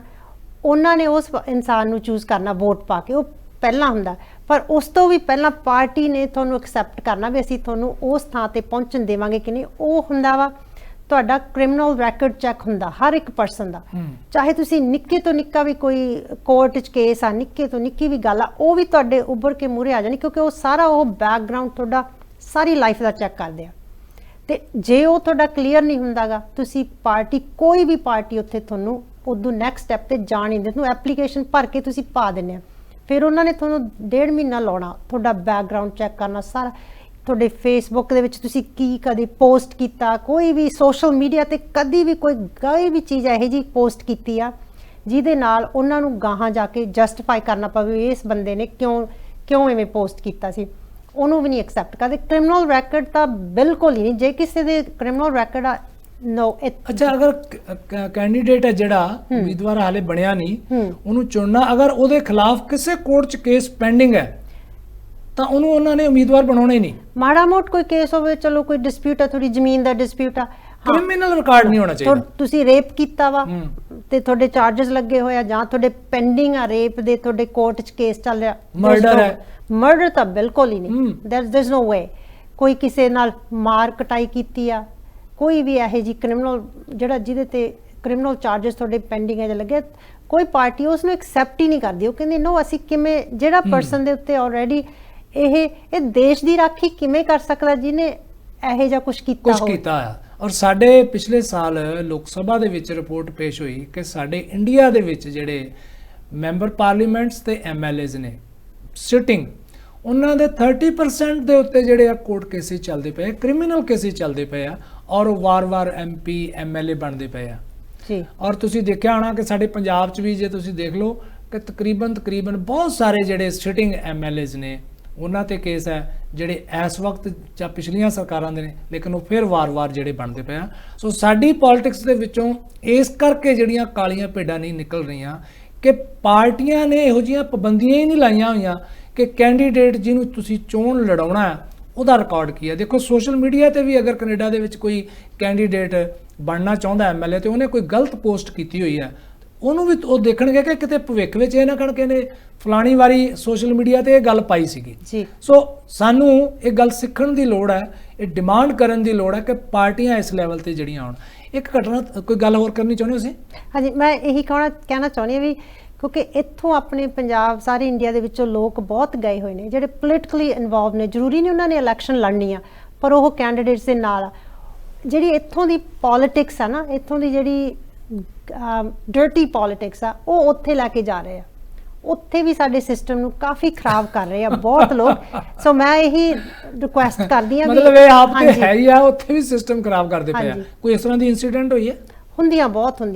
ਉਹਨਾਂ ਨੇ ਉਸ ਇਨਸਾਨ ਨੂੰ ਚੂਜ਼ ਕਰਨਾ ਵੋਟ ਪਾ ਕੇ, ਉਹ ਪਹਿਲਾਂ ਹੁੰਦਾ। ਪਰ ਉਸ ਤੋਂ ਵੀ ਪਹਿਲਾਂ ਪਾਰਟੀ ਨੇ ਤੁਹਾਨੂੰ ਐਕਸੈਪਟ ਕਰਨਾ ਵੀ ਅਸੀਂ ਤੁਹਾਨੂੰ ਉਸ ਥਾਂ ਤੇ ਪਹੁੰਚਣ ਦੇਵਾਂਗੇ ਕਿ ਨਹੀਂ। ਉਹ ਹੁੰਦਾ ਵਾ ਤੁਹਾਡਾ ਕ੍ਰਿਮੀਨਲ ਰੈਕੋਰਡ ਚੈੱਕ ਹੁੰਦਾ ਹਰ ਇੱਕ ਪਰਸਨ ਦਾ, ਚਾਹੇ ਤੁਸੀਂ ਨਿੱਕੇ ਤੋਂ ਨਿੱਕਾ ਵੀ ਕੋਈ ਕੋਰਟ 'ਚ ਕੇਸ ਆ, ਨਿੱਕੇ ਤੋਂ ਨਿੱਕੀ ਵੀ ਗੱਲ ਆ, ਉਹ ਵੀ ਤੁਹਾਡੇ ਉੱਭਰ ਕੇ ਮੂਹਰੇ ਆ ਜਾਣੀ, ਕਿਉਂਕਿ ਉਹ ਸਾਰਾ ਉਹ ਬੈਕਗਰਾਊਂਡ ਤੁਹਾਡਾ ਸਾਰੀ ਲਾਈਫ ਦਾ ਚੈੱਕ ਕਰਦੇ ਆ। ਤੇ ਜੇ ਉਹ ਤੁਹਾਡਾ ਕਲੀਅਰ ਨਹੀਂ ਹੁੰਦਾਗਾ, ਤੁਸੀਂ ਪਾਰਟੀ, ਕੋਈ ਵੀ ਪਾਰਟੀ ਉੱਥੇ ਤੁਹਾਨੂੰ ਉਦੋਂ ਨੈਕਸਟ ਸਟੈਪ ਤੇ ਜਾਣ ਨਹੀਂ ਦਿੰਦੇ। ਤੁਹਾਨੂੰ ਐਪਲੀਕੇਸ਼ਨ ਭਰ ਕੇ ਤੁਸੀਂ ਪਾ ਦਿੰਦੇ ਆ, ਫਿਰ ਉਹਨਾਂ ਨੇ ਤੁਹਾਨੂੰ 1.5 ਮਹੀਨਾ ਲਾਉਣਾ ਤੁਹਾਡਾ ਬੈਕਗਰਾਊਂਡ ਚੈੱਕ ਕਰਨਾ ਸਾਰਾ। ਤੁਹਾਡੇ ਫੇਸਬੁੱਕ ਦੇ ਵਿੱਚ ਤੁਸੀਂ ਕੀ ਕਦੇ ਪੋਸਟ ਕੀਤਾ, ਕੋਈ ਵੀ ਸੋਸ਼ਲ ਮੀਡੀਆ ਤੇ ਕਦੀ ਵੀ ਕੋਈ ਵੀ ਚੀਜ਼ ਇਹੋ ਜਿਹੀ ਪੋਸਟ ਕੀਤੀ ਆ ਜਿਹਦੇ ਨਾਲ ਉਹਨਾਂ ਨੂੰ ਗਾਹਾਂ ਜਾ ਕੇ ਜਸਟੀਫਾਈ ਕਰਨਾ ਪਵੇ ਇਸ ਬੰਦੇ ਨੇ ਕਿਉਂ ਐਵੇਂ ਪੋਸਟ ਕੀਤਾ ਸੀ, ਉਹਨੂੰ ਵੀ ਨਹੀਂ ਐਕਸੈਪਟ ਕਰਦੇ। ਕ੍ਰਿਮੀਨਲ ਰੈਕੋਰਡ ਤਾਂ ਬਿਲਕੁਲ ਹੀ ਨਹੀਂ। ਜੇ ਕਿਸੇ ਦੇ ਕ੍ਰਿਮੀਨਲ ਰੈਕੋਰਡ ਆ ਨੋ। ਅੱਛਾ, ਅਗਰ ਕੈਂਡੀਡੇਟ ਹੈ ਜਿਹੜਾ ਉਮੀਦਵਾਰ ਹਾਲੇ ਬਣਿਆ ਨਹੀਂ, ਉਹਨੂੰ ਚੁਣਨਾ, ਅਗਰ ਉਹਦੇ ਖਿਲਾਫ ਕਿਸੇ ਕੋਰਟ 'ਚ ਕੇਸ ਪੈਂਡਿੰਗ ਹੈ ਤਾਂ ਉਹਨੂੰ ਉਹਨਾਂ ਨੇ ਉਮੀਦਵਾਰ ਬਣਾਉਣਾ ਹੀ ਨਹੀਂ। ਮਾੜਾ ਮੋਟ ਕੋਈ ਕੇਸ ਹੋਵੇ, ਚਲੋ ਕੋਈ ਡਿਸਪਿਊਟ ਆ, ਥੋੜੀ ਜ਼ਮੀਨ ਦਾ ਡਿਸਪਿਊਟ ਆ, ਕ੍ਰਿਮੀਨਲ ਰਿਕਾਰਡ ਨਹੀਂ ਹੋਣਾ ਚਾਹੀਦਾ। ਤੁਸੀਂ ਰੇਪ ਕੀਤਾ ਵਾ ਤੇ ਤੁਹਾਡੇ ਚਾਰजेस ਲੱਗੇ ਹੋਇਆ, ਜਾਂ ਤੁਹਾਡੇ ਪੈਂਡਿੰਗ ਆ ਰੇਪ ਦੇ, ਤੁਹਾਡੇ ਕੋਰਟ 'ਚ ਕੇਸ ਚੱਲ ਰਿਹਾ, ਮਰਡਰ ਹੈ, ਮਰਡਰ ਤਾਂ ਬਿਲਕੁਲ ਹੀ ਨਹੀਂ। ਦੇयर इज नो ਵੇ। ਕੋਈ ਕਿਸੇ ਨਾਲ ਮਾਰ ਕਟਾਈ ਕੀਤੀ ਆ, ਕੋਈ ਵੀ ਇਹੋ ਜਿਹੀ ਕ੍ਰਿਮੀਨਲ ਜਿਹਦੇ ਤੇ ਕ੍ਰਿਮੀਨਲ ਚਾਰजेस ਤੁਹਾਡੇ ਪੈਂਡਿੰਗ ਹੈ ਜਾਂ ਲੱਗੇ, ਕੋਈ ਪਾਰਟੀ ਉਸ ਨੂੰ ਐਕਸੈਪਟ ਹੀ ਨਹੀਂ ਕਰਦੀ। ਉਹ ਕਹਿੰਦੇ ਨੋ, ਅਸੀਂ ਕਿਵੇਂ, ਜਿਹੜਾ ਪਰਸਨ ਦੇ ਉੱਤੇ ਆਲਰੇਡੀ ਇਹ ਦੇਸ਼ ਦੀ ਰਾਖੀ ਕਿਵੇਂ ਕਰ ਸਕਦਾ ਜਿਹਨੇ ਇਹੋ ਜਿਹਾ ਕੁਝ ਕੀਤਾ ਆ। ਔਰ ਸਾਡੇ ਪਿਛਲੇ ਸਾਲ ਲੋਕ ਸਭਾ ਦੇ ਵਿੱਚ ਰਿਪੋਰਟ ਪੇਸ਼ ਹੋਈ ਕਿ ਸਾਡੇ ਇੰਡੀਆ ਦੇ ਵਿੱਚ ਜਿਹੜੇ ਮੈਂਬਰ ਪਾਰਲੀਮੈਂਟਸ ਤੇ MLAs ਨੇ ਸਿਟਿੰਗ, ਉਹਨਾਂ ਦੇ 30% ਦੇ ਉੱਤੇ ਜਿਹੜੇ ਆ ਕੋਰਟ ਕੇਸਿਸ ਚੱਲਦੇ ਪਏ, ਕ੍ਰਿਮੀਨਲ ਕੇਸਿਸ ਚੱਲਦੇ ਪਏ ਆ, ਔਰ ਉਹ ਵਾਰ-ਵਾਰ MP MLA ਬਣਦੇ ਪਏ ਆ ਜੀ। ਔਰ ਤੁਸੀਂ ਦੇਖਿਆ ਹੋਣਾ ਕਿ ਸਾਡੇ ਪੰਜਾਬ 'ਚ ਵੀ ਜੇ ਤੁਸੀਂ ਦੇਖ ਲਓ ਕਿ ਤਕਰੀਬਨ ਬਹੁਤ ਸਾਰੇ ਜਿਹੜੇ ਸਿਟਿੰਗ MLAs ਨੇ ਉਹਨਾਂ ਤੇ ਕੇਸ ਹੈ ਜਿਹੜੇ ਇਸ ਵਕਤ ਜਾਂ ਪਿਛਲੀਆਂ ਸਰਕਾਰਾਂ ਦੇ ਨੇ, ਲੇਕਿਨ ਉਹ ਫਿਰ ਵਾਰ-ਵਾਰ ਜਿਹੜੇ ਬਣਦੇ ਪਏ ਆ। ਸੋ ਸਾਡੀ ਪੋਲਿਟਿਕਸ ਦੇ ਵਿੱਚੋਂ ਇਸ ਕਰਕੇ ਜਿਹੜੀਆਂ ਕਾਲੀਆਂ ਭੇਡਾਂ ਨਹੀਂ ਨਿਕਲ ਰਹੀਆਂ ਕਿ ਪਾਰਟੀਆਂ ਨੇ ਇਹੋ ਜਿਹੀਆਂ ਪਾਬੰਦੀਆਂ ਹੀ ਨਹੀਂ ਲਾਈਆਂ ਹੋਈਆਂ ਕਿ ਕੈਂਡੀਡੇਟ ਜਿਹਨੂੰ ਤੁਸੀਂ ਚੋਣ ਲੜਾਉਣਾ ਹੈ ਉਹਦਾ ਰਿਕਾਰਡ ਕੀ ਹੈ। ਦੇਖੋ ਸੋਸ਼ਲ ਮੀਡੀਆ ਤੇ ਵੀ ਅਗਰ ਕੈਨੇਡਾ ਦੇ ਵਿੱਚ ਕੋਈ ਕੈਂਡੀਡੇਟ ਬਣਨਾ ਚਾਹੁੰਦਾ MLA ਤੇ ਉਹਨੇ ਕੋਈ ਗਲਤ ਪੋਸਟ ਕੀਤੀ ਹੋਈ ਹੈ, ਉਹਨੂੰ ਵੀ ਉਹ ਦੇਖਣਗੇ ਕਿ ਕਿਤੇ ਭਵਿੱਖ ਵਿੱਚ ਇਹ ਨਾ ਕਹਿਣ ਕਿ ਨੇ ਫਲਾਣੀ ਵਾਰੀ ਸੋਸ਼ਲ ਮੀਡੀਆ ਤੇ ਇਹ ਗੱਲ ਪਾਈ ਸੀਗੀ। ਸੋ ਸਾਨੂੰ ਇਹ ਗੱਲ ਸਿੱਖਣ ਦੀ ਲੋੜ ਹੈ, ਇਹ ਡਿਮਾਂਡ ਕਰਨ ਦੀ ਲੋੜ ਹੈ ਕਿ ਪਾਰਟੀਆਂ ਇਸ ਲੈਵਲ ਤੇ ਜਿਹੜੀਆਂ ਆਉਣ। ਇੱਕ ਘਟਨਾ, ਕੋਈ ਗੱਲ ਹੋਰ ਕਰਨੀ ਚਾਹੁੰਦੇ ਹੋ ਤੁਸੀਂ? ਹਾਂਜੀ, ਮੈਂ ਇਹੀ ਕਹਿਣਾ ਚਾਹੁੰਦੀ ਹਾਂ ਵੀ ਕਿਉਂਕਿ ਇੱਥੋਂ ਆਪਣੇ ਪੰਜਾਬ, ਸਾਰੇ ਇੰਡੀਆ ਦੇ ਵਿੱਚੋਂ ਲੋਕ ਬਹੁਤ ਗਏ ਹੋਏ ਨੇ ਜਿਹੜੇ ਪੋਲੀਟੀਕਲੀ ਇਨਵੋਲਵ ਨੇ। ਜ਼ਰੂਰੀ ਨਹੀਂ ਉਹਨਾਂ ਨੇ ਇਲੈਕਸ਼ਨ ਲੜਨੀ ਆ, ਪਰ ਉਹ ਕੈਂਡੀਡੇਟਸ ਦੇ ਨਾਲ ਆ। ਜਿਹੜੀ ਇੱਥੋਂ ਦੀ ਪੋਲਿਟਿਕਸ ਆ ਨਾ, ਇੱਥੋਂ ਦੀ ਜਿਹੜੀ ਡਰਟੀ ਪੋਲਿਟਿਕਸ ਆ, ਉਹ ਉੱਥੇ ਲੈ ਕੇ ਜਾ ਰਹੇ ਆ। ਉੱਥੇ ਵੀ ਸਾਡੇ ਸਿਸਟਮ ਨੂੰ ਕਾਫੀ ਖਰਾਬ ਕਰ ਰਹੇ ਆ ਬਹੁਤ ਲੋਕ। ਸੋ ਮੈਂ ਇਹੀ ਰਿਕੁਐਸਟ ਕਰਦੀ ਹਾਂ, ਮਤਲਬ ਇਹ ਆਪ ਤੇ ਹੈ ਹੀ ਆ, ਉੱਥੇ ਵੀ ਸਿਸਟਮ ਖਰਾਬ ਕਰਦੇ ਪਏ ਆ। ਕੋਈ ਇਸ ਤਰ੍ਹਾਂ ਦੀ ਇਨਸੀਡੈਂਟ ਹੋਈ ਹੈ? ਹੁੰਦੀਆਂ,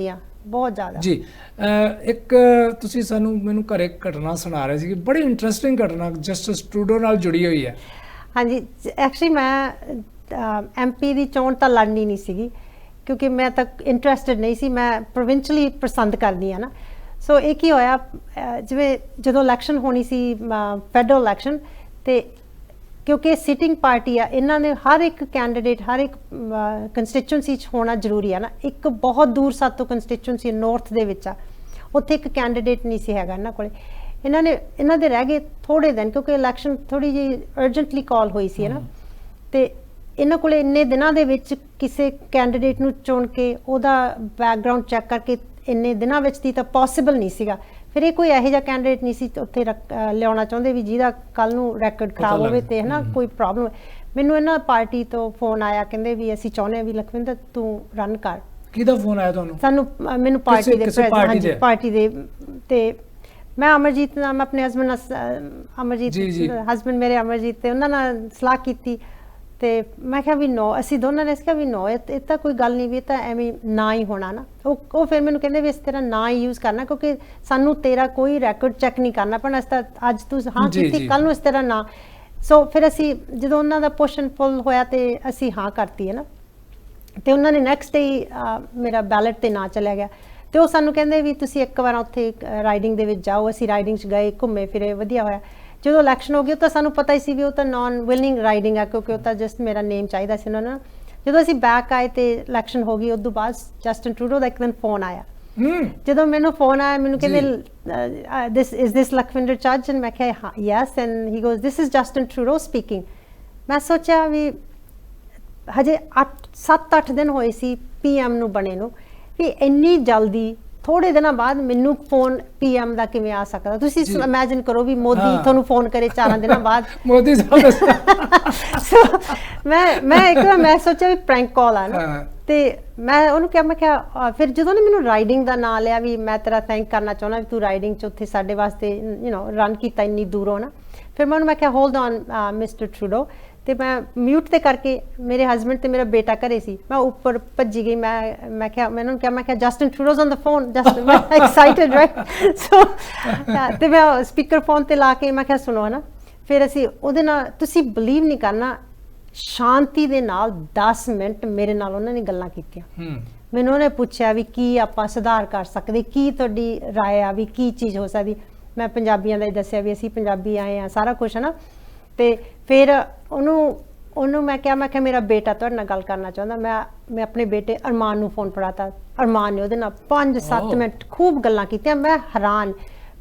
ਬਹੁਤ ਜ਼ਿਆਦਾ ਜੀ। ਇੱਕ ਤੁਸੀਂ ਮੈਨੂੰ ਘਰੇ ਘਟਨਾ ਸੁਣਾ ਰਹੇ ਸੀ ਕਿ ਬੜੀ ਇੰਟਰਸਟਿੰਗ ਘਟਨਾ ਜਸਟਿਸ ਟਰੂਡੋ ਨਾਲ ਜੁੜੀ ਹੋਈ ਹੈ। ਹਾਂਜੀ, ਐਕਚੁਅਲੀ ਮੈਂ MP ਦੀ ਚੋਣ ਤਾਂ ਲੜਨੀ ਨਹੀਂ ਸੀਗੀ ਕਿਉਂਕਿ ਮੈਂ ਤਾਂ ਇੰਟਰਸਟਿਡ ਨਹੀਂ ਸੀ। ਮੈਂ ਪ੍ਰੋਵਿੰਸ਼ਲੀ ਪਸੰਦ ਕਰਦੀ ਹਾਂ ਨਾ। ਸੋ ਇਹ ਕੀ ਹੋਇਆ, ਜਿਵੇਂ ਜਦੋਂ ਇਲੈਕਸ਼ਨ ਹੋਣੀ ਸੀ ਫੈਡਰਲ ਇਲੈਕਸ਼ਨ, ਤੇ ਕਿਉਂਕਿ ਸਿਟਿੰਗ ਪਾਰਟੀ ਆ, ਇਹਨਾਂ ਨੇ ਹਰ ਇੱਕ ਕੈਂਡੀਡੇਟ ਹਰ ਇੱਕ ਕੰਸਟੀਚੁਐਂਸੀ 'ਚ ਹੋਣਾ ਜ਼ਰੂਰੀ ਆ ਨਾ। ਇੱਕ ਬਹੁਤ ਦੂਰ ਸਾਤੋਂ ਕੰਸਟੀਚੁਐਂਸੀ ਨਾਰਥ ਦੇ ਵਿੱਚ ਆ, ਉੱਥੇ ਇੱਕ ਕੈਂਡੀਡੇਟ ਨਹੀਂ ਸੀ ਹੈਗਾ ਇਹਨਾਂ ਕੋਲੇ। ਇਹਨਾਂ ਦੇ ਰਹਿ ਗਏ ਥੋੜੇ ਦਿਨ ਕਿਉਂਕਿ ਇਲੈਕਸ਼ਨ ਥੋੜੀ ਜਿਹੀ ਅਰਜੈਂਟਲੀ ਕਾਲ ਹੋਈ ਸੀ ਨਾ, ਤੇ ਇਹਨਾਂ ਕੋਲੇ ਇੰਨੇ ਦਿਨਾਂ ਦੇ ਵਿੱਚ ਕਿਸੇ ਕੈਂਡੀਡੇਟ ਨੂੰ ਚੁਣ ਕੇ ਉਹਦਾ ਬੈਕਗਰਾਊਂਡ ਚੈੱਕ ਕਰਕੇ ਇੰਨੇ ਦਿਨਾਂ ਵਿੱਚ ਦੀ ਤਾਂ ਪੋਸੀਬਲ ਨਹੀਂ ਸੀਗਾ। ਫਿਰ ਇਹ ਕੋਈ ਇਹੋ ਜਿਹਾ ਕੈਂਡੀਡੇਟ ਨਹੀਂ ਸੀ ਉੱਥੇ ਲਿਆਉਣਾ ਚਾਹੁੰਦੇ ਵੀ ਜਿਹਦਾ ਕੱਲ ਨੂੰ ਰੈਕੋਰਡ ਖਰਾਬ ਹੋਵੇ ਤੇ ਹੈ ਨਾ ਕੋਈ ਪ੍ਰੋਬਲਮ। ਮੈਨੂੰ ਇਹਨਾਂ ਪਾਰਟੀ ਤੋਂ ਫੋਨ ਆਇਆ, ਕਹਿੰਦੇ ਵੀ ਅਸੀਂ ਚਾਹੁੰਦੇ ਹਾਂ ਵੀ ਲਖਵਿੰਦਰ ਤੂੰ ਰਨ ਕਰ। ਕਿਹਦਾ ਫੋਨ ਆਇਆ ਤੁਹਾਨੂੰ? ਸਾਨੂੰ ਮੈਨੂੰ ਪਾਰਟੀ ਦੇ ਕਿਸੇ ਪਾਰਟੀ ਦੇ? ਪਾਰਟੀ ਦੇ। ਤੇ ਮੈਂ ਅਮਰਜੀਤ ਨਾਲ, ਮੈਂ ਆਪਣੇ ਹਸਬੈਂਡ ਨਾਲ, ਅਮਰਜੀਤ ਹਸਬੈਂਡ ਮੇਰੇ ਅਮਰਜੀਤ, ਤੇ ਉਹਨਾਂ ਨਾਲ ਸਲਾਹ ਕੀਤੀ ਤੇ ਮੈਂ ਕਿਹਾ ਵੀ ਨੋ, ਅਸੀਂ ਦੋਨਾਂ ਨੇ ਕਿਹਾ ਵੀ ਨੋ, ਇਹ ਤਾਂ ਕੋਈ ਗੱਲ ਨਹੀਂ ਵੀ ਇਹ ਤਾਂ ਐਵੇਂ ਨਾ ਹੀ ਹੋਣਾ ਨਾ। ਉਹ ਫਿਰ ਮੈਨੂੰ ਕਹਿੰਦੇ ਵੀ ਇਸ ਤਰ੍ਹਾਂ ਨਾ ਹੀ ਯੂਜ਼ ਕਰਨਾ, ਕਿਉਂਕਿ ਸਾਨੂੰ ਤੇਰਾ ਕੋਈ ਰੈਕੋਰਡ ਚੈੱਕ ਨਹੀਂ ਕਰਨਾ ਪੈਣਾ, ਇਸ ਤਰ੍ਹਾਂ ਅੱਜ ਤੂੰ ਹਾਂ ਕੀਤੀ ਕੱਲ ਨੂੰ ਇਸ ਤਰ੍ਹਾਂ ਨਾ। ਸੋ ਫਿਰ ਅਸੀਂ ਜਦੋਂ ਉਹਨਾਂ ਦਾ ਪੁਸ਼ ਐਂਡ ਪੁੱਲ ਹੋਇਆ ਤੇ ਅਸੀਂ ਹਾਂ ਕਰਤੀ ਹੈ ਨਾ, ਤੇ ਉਹਨਾਂ ਨੇ ਨੈਕਸਟ ਡੇ ਮੇਰਾ ਬੈਲਟ ਤੇ ਨਾਂ ਚਲਿਆ ਗਿਆ। ਤੇ ਉਹ ਸਾਨੂੰ ਕਹਿੰਦੇ ਵੀ ਤੁਸੀਂ ਇੱਕ ਵਾਰ ਉੱਥੇ ਰਾਈਡਿੰਗ ਦੇ ਵਿੱਚ ਜਾਓ। ਅਸੀਂ ਰਾਈਡਿੰਗ 'ਚ ਗਏ, ਘੁੰਮੇ ਫਿਰੇ, ਵਧੀਆ ਹੋਇਆ। ਜਦੋਂ ਇਲੈਕਸ਼ਨ ਹੋ ਗਈ ਤਾਂ ਸਾਨੂੰ ਪਤਾ ਹੀ ਸੀ ਵੀ ਉਹ ਤਾਂ ਨਾਨ ਵਿਲਿੰਗ ਰਾਈਡਿੰਗ ਆ, ਕਿਉਂਕਿ ਉਹ ਤਾਂ ਜਸਟ ਮੇਰਾ ਨੇਮ ਚਾਹੀਦਾ ਸੀ ਉਹਨਾਂ ਨੂੰ। ਜਦੋਂ ਅਸੀਂ ਬੈਕ ਆਏ ਤੇ ਇਲੈਕਸ਼ਨ ਹੋ ਗਈ, ਉਸ ਤੋਂ ਬਾਅਦ ਜਸਟਿਨ ਟਰੂਡੋ ਦਾ ਇੱਕ ਦਿਨ ਫੋਨ ਆਇਆ। ਜਦੋਂ ਮੈਨੂੰ ਫੋਨ ਆਇਆ, ਮੈਨੂੰ ਕਹਿੰਦੇ ਦਿਸ ਲਖਵਿੰਦਰ ਚੱਜ, ਐਂਡ ਮੈਂ ਕਿਹਾ yes, and he goes this is Justin Trudeau speaking. ਮੈਂ ਸੋਚਿਆ ਵੀ ਹਜੇ 7-8 ਦਿਨ ਹੋਏ ਸੀ PM ਨੂੰ ਬਣੇ ਨੂੰ, ਵੀ ਇੰਨੀ ਜਲਦੀ ਥੋੜੇ ਦਿਨਾਂ ਬਾਅਦ ਮੈਨੂੰ ਫੋਨ PM ਦਾ ਕਿਵੇਂ ਆ ਸਕਦਾ? ਤੁਸੀਂ ਇਮੇਜਿਨ ਕਰੋ ਵੀ ਮੋਦੀ ਤੁਹਾਨੂੰ ਫੋਨ ਕਰੇ 4 ਦਿਨਾਂ ਬਾਅਦ। ਮੋਦੀ ਸਾਹਿਬ ਸੋ ਮੈਂ ਸੋਚਿਆ ਵੀ ਪ੍ਰੈਂਕ ਕਾਲ ਆ ਨਾ। ਤੇ ਮੈਂ ਉਹਨੂੰ ਕਿਹਾ, ਮੈਂ ਕਿਹਾ ਫਿਰ ਜਦੋਂ ਨੇ ਮੈਨੂੰ ਰਾਈਡਿੰਗ ਦਾ ਨਾਂ ਲਿਆ ਵੀ ਮੈਂ ਤੇਰਾ ਥੈਂਕ ਕਰਨਾ ਚਾਹੁੰਦਾ ਵੀ ਤੂੰ ਰਾਈਡਿੰਗ 'ਚ ਉੱਥੇ ਸਾਡੇ ਵਾਸਤੇ ਰਨ ਕੀਤਾ ਇੰਨੀ ਦੂਰੋਂ ਨਾ। ਫਿਰ ਮੈਂ ਉਹਨੂੰ ਮੈਂ ਕਿਹਾ ਹੋਲਡ ਔਨ ਮਿਸਟਰ ਟਰੂਡੋ, ਤੇ ਮੈਂ ਮਿਊਟ ਤੇ ਕਰਕੇ, ਮੇਰੇ ਹਸਬੈਂਡ ਤੇ ਮੇਰਾ ਬੇਟਾ ਘਰੇ ਸੀ, ਮੈਂ ਉੱਪਰ ਭੱਜੀ ਗਈ। ਮੈਂ ਕਿਹਾ, ਮੈਂ ਉਹਨੂੰ ਕਿਹਾ, ਮੈਂ ਕਿਹਾ Justin Trudeau's on the phone, Justin, ਮੈਂ ਐਕਸਾਈਟਡ ਰਾਈਟ। ਸੋ ਤੇ ਮੈਂ ਸਪੀਕਰ ਫੋਨ ਤੇ ਲਾ ਕੇ ਮੈਂ ਕਿਹਾ ਸੁਣੋ ਹੈ ਨਾ। ਫਿਰ ਅਸੀਂ ਉਹਦੇ ਨਾਲ, ਤੁਸੀਂ ਬਲੀਵ ਨਹੀਂ ਕਰਨਾ, ਸ਼ਾਂਤੀ ਦੇ ਨਾਲ 10 ਮਿੰਟ ਮੇਰੇ ਨਾਲ ਉਹਨਾਂ ਨੇ ਗੱਲਾਂ ਕੀਤੀਆਂ। ਮੈਨੂੰ ਉਹਨੇ ਪੁੱਛਿਆ ਵੀ ਕੀ ਆਪਾਂ ਸੁਧਾਰ ਕਰ ਸਕਦੇ, ਕੀ ਤੁਹਾਡੀ ਰਾਏ ਆ ਵੀ ਕੀ ਚੀਜ਼ ਹੋ ਸਕਦੀ। ਮੈਂ ਪੰਜਾਬੀਆਂ ਦਾ ਹੀ ਦੱਸਿਆ ਵੀ ਅਸੀਂ ਪੰਜਾਬੀ ਆਏ ਆ, ਸਾਰਾ ਕੁਛ ਹੈ ਨਾ। ਤੇ ਫਿਰ ਉਹਨੂੰ ਮੈਂ ਕਿਹਾ ਮੇਰਾ ਬੇਟਾ ਤੁਹਾਡੇ ਨਾਲ ਗੱਲ ਕਰਨਾ ਚਾਹੁੰਦਾ। ਮੈਂ ਆਪਣੇ ਬੇਟੇ ਅਰਮਾਨ ਨੂੰ ਫੋਨ ਫੜਾਤਾ। ਅਰਮਾਨ ਨੇ ਉਹਦੇ ਨਾਲ 5-7 ਮਿੰਟ ਖੂਬ ਗੱਲਾਂ ਕੀਤੀਆਂ। ਮੈਂ ਹੈਰਾਨ,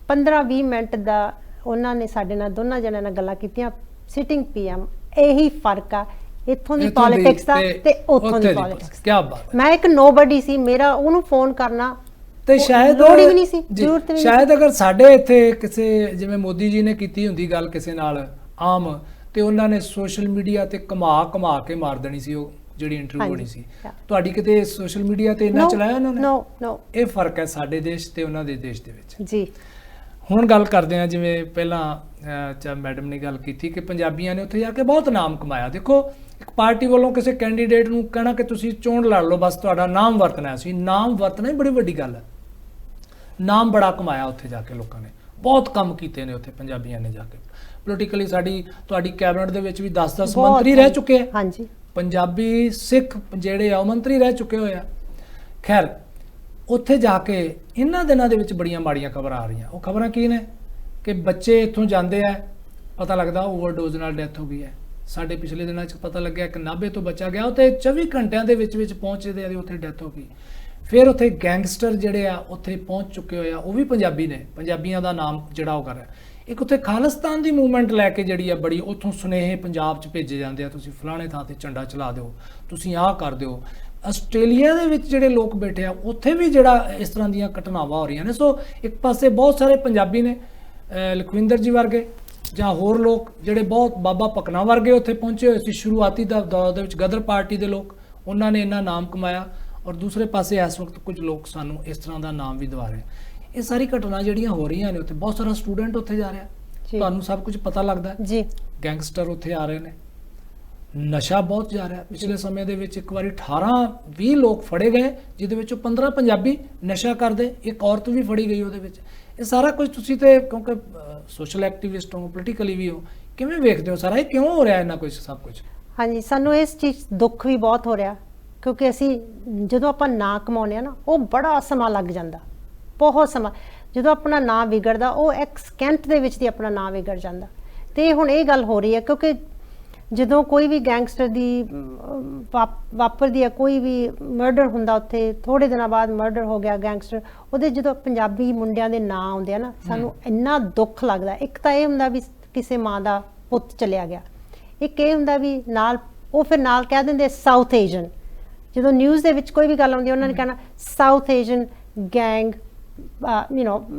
15-20 ਮਿੰਟ ਦਾ ਉਹਨਾਂ ਨੇ ਸਾਡੇ ਨਾਲ ਦੋਨਾਂ ਜਣਿਆਂ ਨਾਲ ਗੱਲਾਂ ਕੀਤੀਆਂ। ਸਿਟਿੰਗ PM, ਇਹੀ ਫਰਕ ਆ ਇੱਥੋਂ ਦੀ ਪੋਲਿਟਿਕਸ ਦਾ ਤੇ ਉੱਥੋਂ ਦੀ ਪੋਲਿਟਿਕਸ। ਕੀ ਬਾਤ! ਮੈਂ ਇੱਕ ਨੋਬਡੀ ਸੀ, ਮੇਰਾ ਉਹਨੂੰ ਫੋਨ ਕਰਨਾ ਤੇ ਸ਼ਾਇਦ ਲੋੜ ਵੀ ਨਹੀਂ ਸੀ, ਜ਼ਰੂਰਤ ਵੀ ਨਹੀਂ। ਸ਼ਾਇਦ ਅਗਰ ਸਾਡੇ ਇੱਥੇ ਕਿਸੇ, ਜਿਵੇਂ ਮੋਦੀ ਜੀ ਨੇ ਕੀਤੀ ਹੁੰਦੀ ਗੱਲ ਕਿਸੇ ਨਾਲ ਆਮ, ਤੇ ਉਹਨਾਂ ਨੇ ਸੋਸ਼ਲ ਮੀਡੀਆ ਤੇ ਘੁਮਾ ਕੇ ਮਾਰ ਦੇਣੀ ਸੀ ਉਹ ਜਿਹੜੀ ਇੰਟਰਵਿਊ ਹੋਣੀ ਸੀ। ਤੁਹਾਡੀ ਕਿਤੇ ਸੋਸ਼ਲ ਮੀਡੀਆ ਤੇ ਇੰਨਾ ਚਲਾਇਆ ਉਹਨਾਂ ਨੇ? ਨੋ। ਇਹ ਫਰਕ ਹੈ ਸਾਡੇ ਦੇਸ਼ ਤੇ ਉਹਨਾਂ ਦੇ ਦੇਸ਼ ਦੇ ਵਿੱਚ ਜੀ। ਹੁਣ ਗੱਲ ਕਰਦੇ ਹਾਂ, ਜਿਵੇਂ ਪਹਿਲਾਂ ਮੈਡਮ ਨੇ ਗੱਲ ਕੀਤੀ ਕਿ ਪੰਜਾਬੀਆਂ ਨੇ ਉੱਥੇ ਜਾ ਕੇ ਬਹੁਤ ਨਾਮ ਕਮਾਇਆ। ਦੇਖੋ, ਇੱਕ ਪਾਰਟੀ ਵੱਲੋਂ ਕਿਸੇ ਕੈਂਡੀਡੇਟ ਨੂੰ ਕਹਿਣਾ ਕਿ ਤੁਸੀਂ ਚੋਣ ਲੜ ਲਓ, ਬਸ ਤੁਹਾਡਾ ਨਾਮ ਵਰਤਣਾ ਸੀ। ਨਾਮ ਵਰਤਣਾ ਹੀ ਬੜੀ ਵੱਡੀ ਗੱਲ ਹੈ। ਨਾਮ ਬੜਾ ਕਮਾਇਆ ਉੱਥੇ ਜਾ ਕੇ ਲੋਕਾਂ ਨੇ, ਬਹੁਤ ਕੰਮ ਕੀਤੇ ਨੇ ਉੱਥੇ ਪੰਜਾਬੀਆਂ ਨੇ ਜਾ ਕੇ। ਪੋਲੀਟੀਕਲੀ ਤੁਹਾਡੀ ਕੈਬਨਿਟ ਦੇ ਵਿੱਚ ਵੀ 10-10 ਮੰਤਰੀ ਰਹਿ ਚੁੱਕੇ ਆ। ਹਾਂਜੀ, ਪੰਜਾਬੀ ਸਿੱਖ ਜਿਹੜੇ ਆ ਉਹ ਮੰਤਰੀ ਰਹਿ ਚੁੱਕੇ ਹੋਏ ਆ। ਖੈਰ, ਉੱਥੇ ਜਾ ਕੇ ਇਹਨਾਂ ਦਿਨਾਂ ਦੇ ਵਿੱਚ ਬੜੀਆਂ ਮਾੜੀਆਂ ਖਬਰਾਂ ਆ ਰਹੀਆਂ। ਉਹ ਖਬਰਾਂ ਕੀ ਨੇ ਕਿ ਬੱਚੇ ਇੱਥੋਂ ਜਾਂਦੇ ਆ, ਪਤਾ ਲੱਗਦਾ ਓਵਰਡੋਜ਼ ਨਾਲ ਡੈਥ ਹੋ ਗਈ ਹੈ। ਸਾਡੇ ਪਿਛਲੇ ਦਿਨਾਂ 'ਚ ਪਤਾ ਲੱਗਿਆ ਕਿ ਨਾਭੇ ਤੋਂ ਬੱਚਾ ਗਿਆ, ਉੱਥੇ 24 ਘੰਟਿਆਂ ਦੇ ਵਿੱਚ ਪਹੁੰਚਦੇ ਆ, ਉੱਥੇ ਡੈਥ ਹੋ ਗਈ। ਫਿਰ ਉੱਥੇ ਗੈਂਗਸਟਰ ਜਿਹੜੇ ਆ ਉੱਥੇ ਪਹੁੰਚ ਚੁੱਕੇ ਹੋਏ ਆ, ਉਹ ਵੀ ਪੰਜਾਬੀ ਨੇ, ਪੰਜਾਬੀਆਂ ਦਾ ਨਾਮ ਜਿਹੜਾ ਉਹ ਕਰ ਰਿਹਾ। ਇੱਕ ਉੱਥੇ ਖਾਲਿਸਤਾਨ ਦੀ ਮੂਵਮੈਂਟ ਲੈ ਕੇ ਜਿਹੜੀ ਆ ਬੜੀ, ਉੱਥੋਂ ਸੁਨੇਹੇ ਪੰਜਾਬ 'ਚ ਭੇਜੇ ਜਾਂਦੇ ਆ, ਤੁਸੀਂ ਫਲਾਣੇ ਥਾਂ ਤੇ ਝੰਡਾ ਚਲਾ ਦਿਓ, ਤੁਸੀਂ ਆਹ ਕਰ ਦਿਓ। ਆਸਟ੍ਰੇਲੀਆ ਦੇ ਵਿੱਚ ਜਿਹੜੇ ਲੋਕ ਬੈਠੇ ਆ, ਉੱਥੇ ਵੀ ਜਿਹੜਾ ਇਸ ਤਰ੍ਹਾਂ ਦੀਆਂ ਘਟਨਾਵਾਂ ਹੋ ਰਹੀਆਂ ਨੇ। ਸੋ ਇੱਕ ਪਾਸੇ ਬਹੁਤ ਸਾਰੇ ਪੰਜਾਬੀ ਨੇ, ਲਖਵਿੰਦਰ ਜੀ ਵਰਗੇ ਜਾਂ ਹੋਰ ਲੋਕ ਜਿਹੜੇ ਬਹੁਤ, ਬਾਬਾ ਭਕਨਾ ਵਰਗੇ ਉੱਥੇ ਪਹੁੰਚੇ ਹੋਏ ਸੀ ਸ਼ੁਰੂਆਤੀ ਦੌਰ ਦੇ ਵਿੱਚ, ਗਦਰ ਪਾਰਟੀ ਦੇ ਲੋਕ, ਉਹਨਾਂ ਨੇ ਇੰਨਾ ਨਾਮ ਕਮਾਇਆ। ਔਰ ਦੂਸਰੇ ਪਾਸੇ ਇਸ ਵਕਤ ਕੁਝ ਲੋਕ ਸਾਨੂੰ ਇਸ ਤਰ੍ਹਾਂ ਦਾ ਨਾਮ ਵੀ ਦਵਾ ਰਹੇ। ਇਹ ਸਾਰੀ ਘਟਨਾ ਜਿਹੜੀਆਂ ਹੋ ਰਹੀਆਂ ਨੇ, ਉੱਥੇ ਬਹੁਤ ਸਾਰਾ ਸਟੂਡੈਂਟ ਉੱਥੇ ਜਾ ਰਿਹਾ, ਤੁਹਾਨੂੰ ਸਭ ਕੁਝ ਪਤਾ ਲੱਗਦਾ ਜੀ। ਗੈਂਗਸਟਰ ਉੱਥੇ ਆ ਰਹੇ ਨੇ, ਨਸ਼ਾ ਬਹੁਤ ਜਾ ਰਿਹਾ। ਪਿਛਲੇ ਸਮੇਂ ਦੇ ਵਿੱਚ ਇੱਕ ਵਾਰੀ 18-20 ਲੋਕ ਫੜੇ ਗਏ, ਜਿਹਦੇ ਵਿੱਚੋਂ 15 ਪੰਜਾਬੀ ਨਸ਼ਾ ਕਰਦੇ, ਇੱਕ ਔਰਤ ਵੀ ਫੜੀ ਗਈ ਉਹਦੇ ਵਿੱਚ। ਇਹ ਸਾਰਾ ਕੁਝ ਤੁਸੀਂ ਤੇ ਕਿਉਂਕਿ ਸੋਸ਼ਲ ਐਕਟਿਵਿਸਟ ਹੋ, ਪੋਲੀਟੀਕਲੀ ਵੀ ਹੋ, ਕਿਵੇਂ ਵੇਖਦੇ ਹੋ ਸਾਰਾ ਇਹ ਕਿਉਂ ਹੋ ਰਿਹਾ ਇੰਨਾ ਕੁਝ ਸਭ ਕੁਝ? ਹਾਂਜੀ, ਸਾਨੂੰ ਇਸ ਚੀਜ਼ ਦੁੱਖ ਵੀ ਬਹੁਤ ਹੋ ਰਿਹਾ, ਕਿਉਂਕਿ ਅਸੀਂ ਜਦੋਂ ਆਪਾਂ ਨਾਂ ਕਮਾਉਂਦੇ ਆ ਨਾ, ਉਹ ਬੜਾ ਸਮਾਂ ਲੱਗ ਜਾਂਦਾ, ਬਹੁਤ ਸਮਾਂ। ਜਦੋਂ ਆਪਣਾ ਨਾਂ ਵਿਗੜਦਾ, ਉਹ ਇੱਕ ਸਕਿੰਟ ਦੇ ਵਿੱਚ ਦੀ ਆਪਣਾ ਨਾਂ ਵਿਗੜ ਜਾਂਦਾ। ਤੇ ਹੁਣ ਇਹ ਗੱਲ ਹੋ ਰਹੀ ਹੈ ਕਿਉਂਕਿ ਜਦੋਂ ਕੋਈ ਵੀ ਗੈਂਗਸਟਰ ਦੀ ਵਾਪਰਦੀ ਹੈ, ਕੋਈ ਵੀ ਮਰਡਰ ਹੁੰਦਾ, ਉੱਥੇ ਥੋੜੇ ਦਿਨਾਂ ਬਾਅਦ ਮਰਡਰ ਹੋ ਗਿਆ ਗੈਂਗਸਟਰ, ਉਹਦੇ ਜਦੋਂ ਪੰਜਾਬੀ ਮੁੰਡਿਆਂ ਦੇ ਨਾਂ ਆਉਂਦੇ ਆ ਨਾ, ਸਾਨੂੰ ਇੰਨਾ ਦੁੱਖ ਲੱਗਦਾ। ਇੱਕ ਤਾਂ ਇਹ ਹੁੰਦਾ ਵੀ ਕਿਸੇ ਮਾਂ ਦਾ ਪੁੱਤ ਚਲਿਆ ਗਿਆ, ਇੱਕ ਇਹ ਹੁੰਦਾ ਵੀ ਨਾਲ ਉਹ ਫਿਰ ਨਾਲ ਕਹਿ ਦਿੰਦੇ ਸਾਊਥ ਏਸ਼ੀਅਨ। ਜਦੋਂ ਨਿਊਜ਼ ਦੇ ਵਿੱਚ ਕੋਈ ਵੀ ਗੱਲ ਆਉਂਦੀ, ਉਹਨਾਂ ਨੇ ਕਹਿਣਾ ਸਾਊਥ ਏਸ਼ੀਅਨ ਗੈਂਗ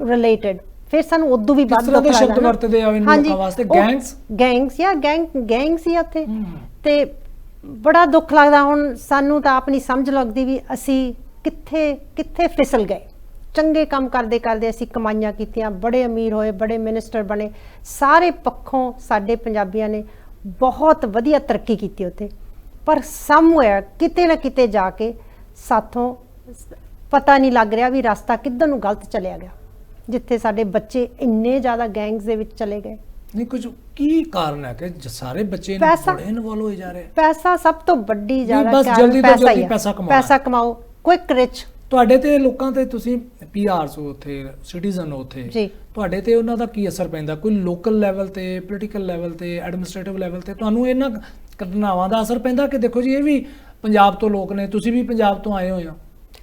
ਰਿਲੇਟਡ। ਫਿਰ ਸਾਨੂੰ ਉਦੋਂ ਵੀ ਕਿਸ ਵੱਧ ਤਰ੍ਹਾਂ ਦੇ ਦੁੱਖ ਸ਼ਬਦ ਲੱਗਦਾ ਨਾ। ਵਰਤਦੇ ਆ ਇਹਨਾਂ ਹਾਂਜੀ, ਲੋਕਾਂ ਵਾਸਤੇ? ਉਹ ਗੈਂਗਸ ਜਾਂ ਗੈਂਗ ਸੀ ਉੱਥੇ। ਤੇ ਬੜਾ ਦੁੱਖ ਲੱਗਦਾ ਹੁਣ ਸਾਨੂੰ ਤਾਂ ਆਪਣੀ ਸਮਝ ਲੱਗਦੀ ਵੀ ਅਸੀਂ ਕਿੱਥੇ ਫਿਸਲ ਗਏ। ਚੰਗੇ ਕੰਮ ਕਰਦੇ ਕਰਦੇ ਅਸੀਂ ਕਮਾਈਆਂ ਕੀਤੀਆਂ, ਬੜੇ ਅਮੀਰ ਹੋਏ, ਬੜੇ ਮਿਨਿਸਟਰ ਬਣੇ, ਸਾਰੇ ਪੱਖੋਂ ਸਾਡੇ ਪੰਜਾਬੀਆਂ ਨੇ ਬਹੁਤ ਵਧੀਆ ਤਰੱਕੀ ਕੀਤੀ ਉੱਥੇ। ਪਰ ਸਮਵੇਅਰ ਕਿਤੇ ਨਾ ਕਿਤੇ ਜਾ ਕੇ ਸਾਥੋਂ ਪਤਾ ਨਹੀਂ ਲੱਗ ਰਿਹਾ ਵੀ ਰਸਤਾ ਕਿੱਧਰ ਨੂੰ ਗਲਤ ਚਲਿਆ ਗਿਆ, ਜਿੱਥੇ ਸਾਡੇ ਬੱਚੇ ਇੰਨੇ ਜ਼ਿਆਦਾ ਗੈਂਗਸ ਦੇ ਵਿੱਚ ਚਲੇ ਗਏ। ਨਹੀਂ, ਕੁਝ ਕੀ ਕਾਰਨ ਹੈ ਕਿ ਸਾਰੇ ਬੱਚੇ ਨੇ ਬੜੇ ਇਨਵੋਲਵ ਹੋਏ ਜਾ ਰਹੇ? ਪੈਸਾ ਸਭ ਤੋਂ ਵੱਡੀ ਜ਼ਿਆਦਾ ਬਸ ਜਲਦੀ ਤੋਂ ਜਲਦੀ ਪੈਸਾ ਕਮਾਓ, ਕੁਇਕ ਰਿਚ। ਤੁਹਾਡੇ ਤੇ ਲੋਕਾਂ ਤੇ, ਤੁਸੀਂ ਪੀਆਰਸ ਹੋ ਉੱਥੇ, ਸਿਟੀਜ਼ਨ ਹੋ ਉੱਥੇ ਜੀ, ਤੁਹਾਡੇ ਤੇ ਉਹਨਾਂ ਦਾ ਕੀ ਅਸਰ ਪੈਂਦਾ? ਕੋਈ ਲੋਕਲ ਲੈਵਲ ਤੇ, ਪੋਲੀਟੀਕਲ ਲੈਵਲ ਤੇ, ਐਡਮਿਨਿਸਟ੍ਰੇਟਿਵ ਲੈਵਲ ਤੇ ਤੁਹਾਨੂੰ ਇਹਨਾਂ ਘਟਨਾਵਾਂ ਦਾ ਅਸਰ ਪੈਂਦਾ ਕਿ ਦੇਖੋ ਜੀ ਇਹ ਵੀ ਪੰਜਾਬ ਤੋਂ ਲੋਕ ਨੇ, ਤੁਸੀਂ ਵੀ ਪੰਜਾਬ ਤੋਂ ਆਏ ਹੋਏ ਹੋ,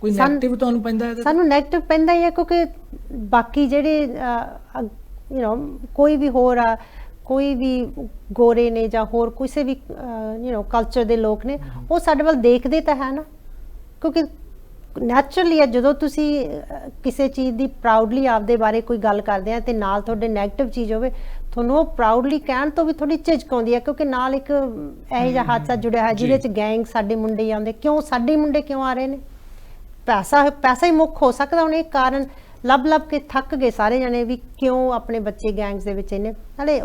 ਕੋਈ ਨੈਗੇਟਿਵ ਤੁਹਾਨੂੰ ਪੈਂਦਾ? ਸਾਨੂੰ ਨੈਗੇਟਿਵ ਪੈਂਦਾ ਹੀ ਹੈ ਕਿਉਂਕਿ ਬਾਕੀ ਜਿਹੜੇ ਕੋਈ ਵੀ ਹੋਰ ਆ, ਕੋਈ ਵੀ ਗੋਰੇ ਨੇ ਜਾਂ ਹੋਰ ਕਿਸੇ ਵੀ ਕਲਚਰ ਦੇ ਲੋਕ ਨੇ, ਉਹ ਸਾਡੇ ਵੱਲ ਦੇਖਦੇ ਤਾਂ ਹੈ ਨਾ। ਕਿਉਂਕਿ ਨੈਚੁਰਲੀ ਹੈ ਜਦੋਂ ਤੁਸੀਂ ਕਿਸੇ ਚੀਜ਼ ਦੀ ਪ੍ਰਾਊਡਲੀ ਆਪਦੇ ਬਾਰੇ ਕੋਈ ਗੱਲ ਕਰਦੇ ਆ ਤੇ ਨਾਲ ਤੁਹਾਡੇ ਨੈਗੇਟਿਵ ਚੀਜ਼ ਹੋਵੇ, ਤੁਹਾਨੂੰ ਉਹ ਪ੍ਰਾਊਡਲੀ ਕਹਿਣ ਤੋਂ ਵੀ ਥੋੜੀ ਝਿਜਕ ਆਉਂਦੀ ਹੈ ਕਿਉਂਕਿ ਨਾਲ ਇੱਕ ਇਹੋ ਜਿਹਾ ਹਾਦਸਾ ਜੁੜਿਆ ਹੈ ਜਿਹਦੇ ਚ ਗੈਂਗ ਸਾਡੇ ਮੁੰਡੇ ਆਉਂਦੇ। ਕਿਉਂ ਸਾਡੇ ਮੁੰਡੇ ਕਿਉਂ ਆ ਰਹੇ ਨੇ? ਪੈਸਾ ਹੀ ਮੁੱਖ ਹੋ ਸਕਦਾ। ਹੁਣ ਇਹ ਕਾਰਨ ਲੱਭ ਕੇ ਥੱਕ ਗਏ ਸਾਰੇ ਜਣੇ ਵੀ ਕਿਉਂ ਆਪਣੇ ਬੱਚੇ ਗੈਂਗਸ ਦੇ ਵਿੱਚ ਇਹਨੇ। ਨਾਲੇ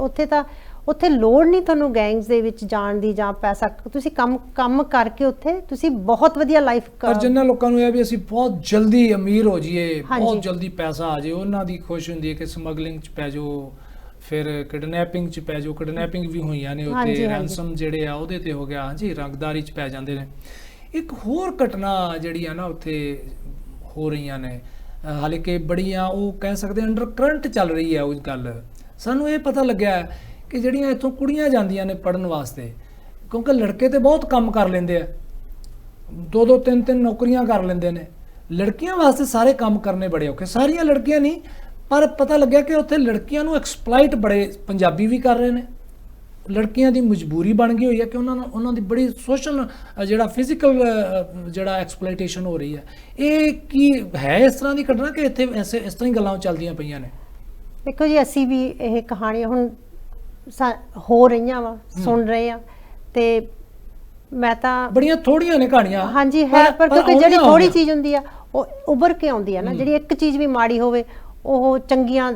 ਉੱਥੇ ਲੋੜ ਨਹੀਂ ਤੁਹਾਨੂੰ ਗੈਂਗਸ ਦੇ ਵਿੱਚ ਜਾਣ ਦੀ ਜਾਂ ਪੈਸਾ, ਤੁਸੀਂ ਕੰਮ ਕਰਕੇ ਉੱਥੇ ਤੁਸੀਂ ਬਹੁਤ ਵਧੀਆ ਲਾਈਫ। ਪਰ ਜਿਨ੍ਹਾਂ ਲੋਕਾਂ ਨੂੰ ਇਹ ਵੀ ਅਸੀਂ ਬਹੁਤ ਜਲਦੀ ਅਮੀਰ ਹੋ ਜਾਈਏ, ਬਹੁਤ ਜਲਦੀ ਪੈਸਾ ਆ ਜਾਏ, ਉਹਨਾਂ ਦੀ ਖੁਸ਼ ਹੁੰਦੀ ਹੈ ਕਿ ਸਮਗਲਿੰਗ 'ਚ ਪੈ ਜਾਓ, ਫਿਰ ਕਿਡਨੈਪਿੰਗ 'ਚ ਪੈ ਜਾਓ। ਕਿਡਨੈਪਿੰਗ ਵੀ ਹੋਈਆਂ ਨੇ ਉੱਥੇ, ਰੈਂਸਮ ਜਿਹੜੇ ਆ ਉਹਦੇ ਤੇ ਹੋ ਗਿਆ। ਹਾਂਜੀ, ਰੰਗਦਾਰੀ 'ਚ ਪੈ ਜਾਂਦੇ ਨੇ। ਇੱਕ ਹੋਰ ਘਟਨਾ ਜਿਹੜੀ ਆ ਨਾ ਉੱਥੇ ਹੋ ਰਹੀਆਂ ਨੇ, ਹਾਲੇ ਕਿ ਬੜੀਆਂ ਉਹ ਕਹਿ ਸਕਦੇ ਅੰਡਰ ਕਰੰਟ ਚੱਲ ਰਹੀ ਹੈ ਉਹ ਗੱਲ। ਸਾਨੂੰ ਇਹ ਪਤਾ ਲੱਗਿਆ ਕਿ ਜਿਹੜੀਆਂ ਇੱਥੋਂ ਕੁੜੀਆਂ ਜਾਂਦੀਆਂ ਨੇ ਪੜ੍ਹਨ ਵਾਸਤੇ, ਕਿਉਂਕਿ ਲੜਕੇ ਤੇ ਬਹੁਤ ਕੰਮ ਕਰ ਲੈਂਦੇ ਆ, 2-2 3-3 ਨੌਕਰੀਆਂ ਕਰ ਲੈਂਦੇ ਨੇ, ਲੜਕੀਆਂ ਵਾਸਤੇ ਸਾਰੇ ਕੰਮ ਕਰਨੇ ਬੜੇ ਔਖੇ। ਸਾਰੀਆਂ ਲੜਕੀਆਂ ਨਹੀਂ, ਪਰ ਪਤਾ ਲੱਗਿਆ ਕਿ ਉੱਥੇ ਲੜਕੀਆਂ ਨੂੰ ਐਕਸਪਲਾਈਟ ਬੜੇ ਪੰਜਾਬੀ ਵੀ ਕਰ ਰਹੇ ਨੇ। ਲੜਕੀਆਂ ਦੀ ਮਜਬੂਰੀ ਬਣ ਗਈ ਹੋਈ ਹੈ ਕਿ ਉਹਨਾਂ ਦੀ ਬੜੀ ਸੋਸ਼ਲ ਜਿਹੜਾ ਫਿਜ਼ੀਕਲ ਜਿਹੜਾ ਐਕਸਪਲੋਇਟੇਸ਼ਨ ਹੋ ਰਹੀ ਹੈ। ਇਹ ਕੀ ਹੈ ਇਸ ਤਰ੍ਹਾਂ ਦੀ ਘਟਨਾ ਕਿ ਇੱਥੇ ਇਸ ਤਰ੍ਹਾਂ ਹੀ ਗੱਲਾਂ ਚੱਲਦੀਆਂ ਪਈਆਂ ਨੇ? ਦੇਖੋ ਜੀ, ਅਸੀਂ ਵੀ ਇਹ ਕਹਾਣੀਆਂ ਹੁਣ ਹੋ ਰਹੀਆਂ ਵਾ, ਸੁਣ ਰਹੇ ਆ, ਤੇ ਮੈਂ ਤਾਂ ਬੜੀਆਂ ਥੋੜੀਆਂ ਨੇ ਕਹਾਣੀਆਂ। ਹਾਂਜੀ ਹੈ, ਪਰ ਕਿਉਂਕਿ ਜਿਹੜੀ ਥੋੜੀ ਚੀਜ਼ ਹੁੰਦੀ ਆ ਉਹ ਉੱਭਰ ਕੇ ਆਉਂਦੀ ਆ ਨਾ। ਜਿਹੜੀ ਇੱਕ ਚੀਜ਼ ਵੀ ਮਾੜੀ ਹੋਵੇ ਉਹ ਚੰਗੀਆਂ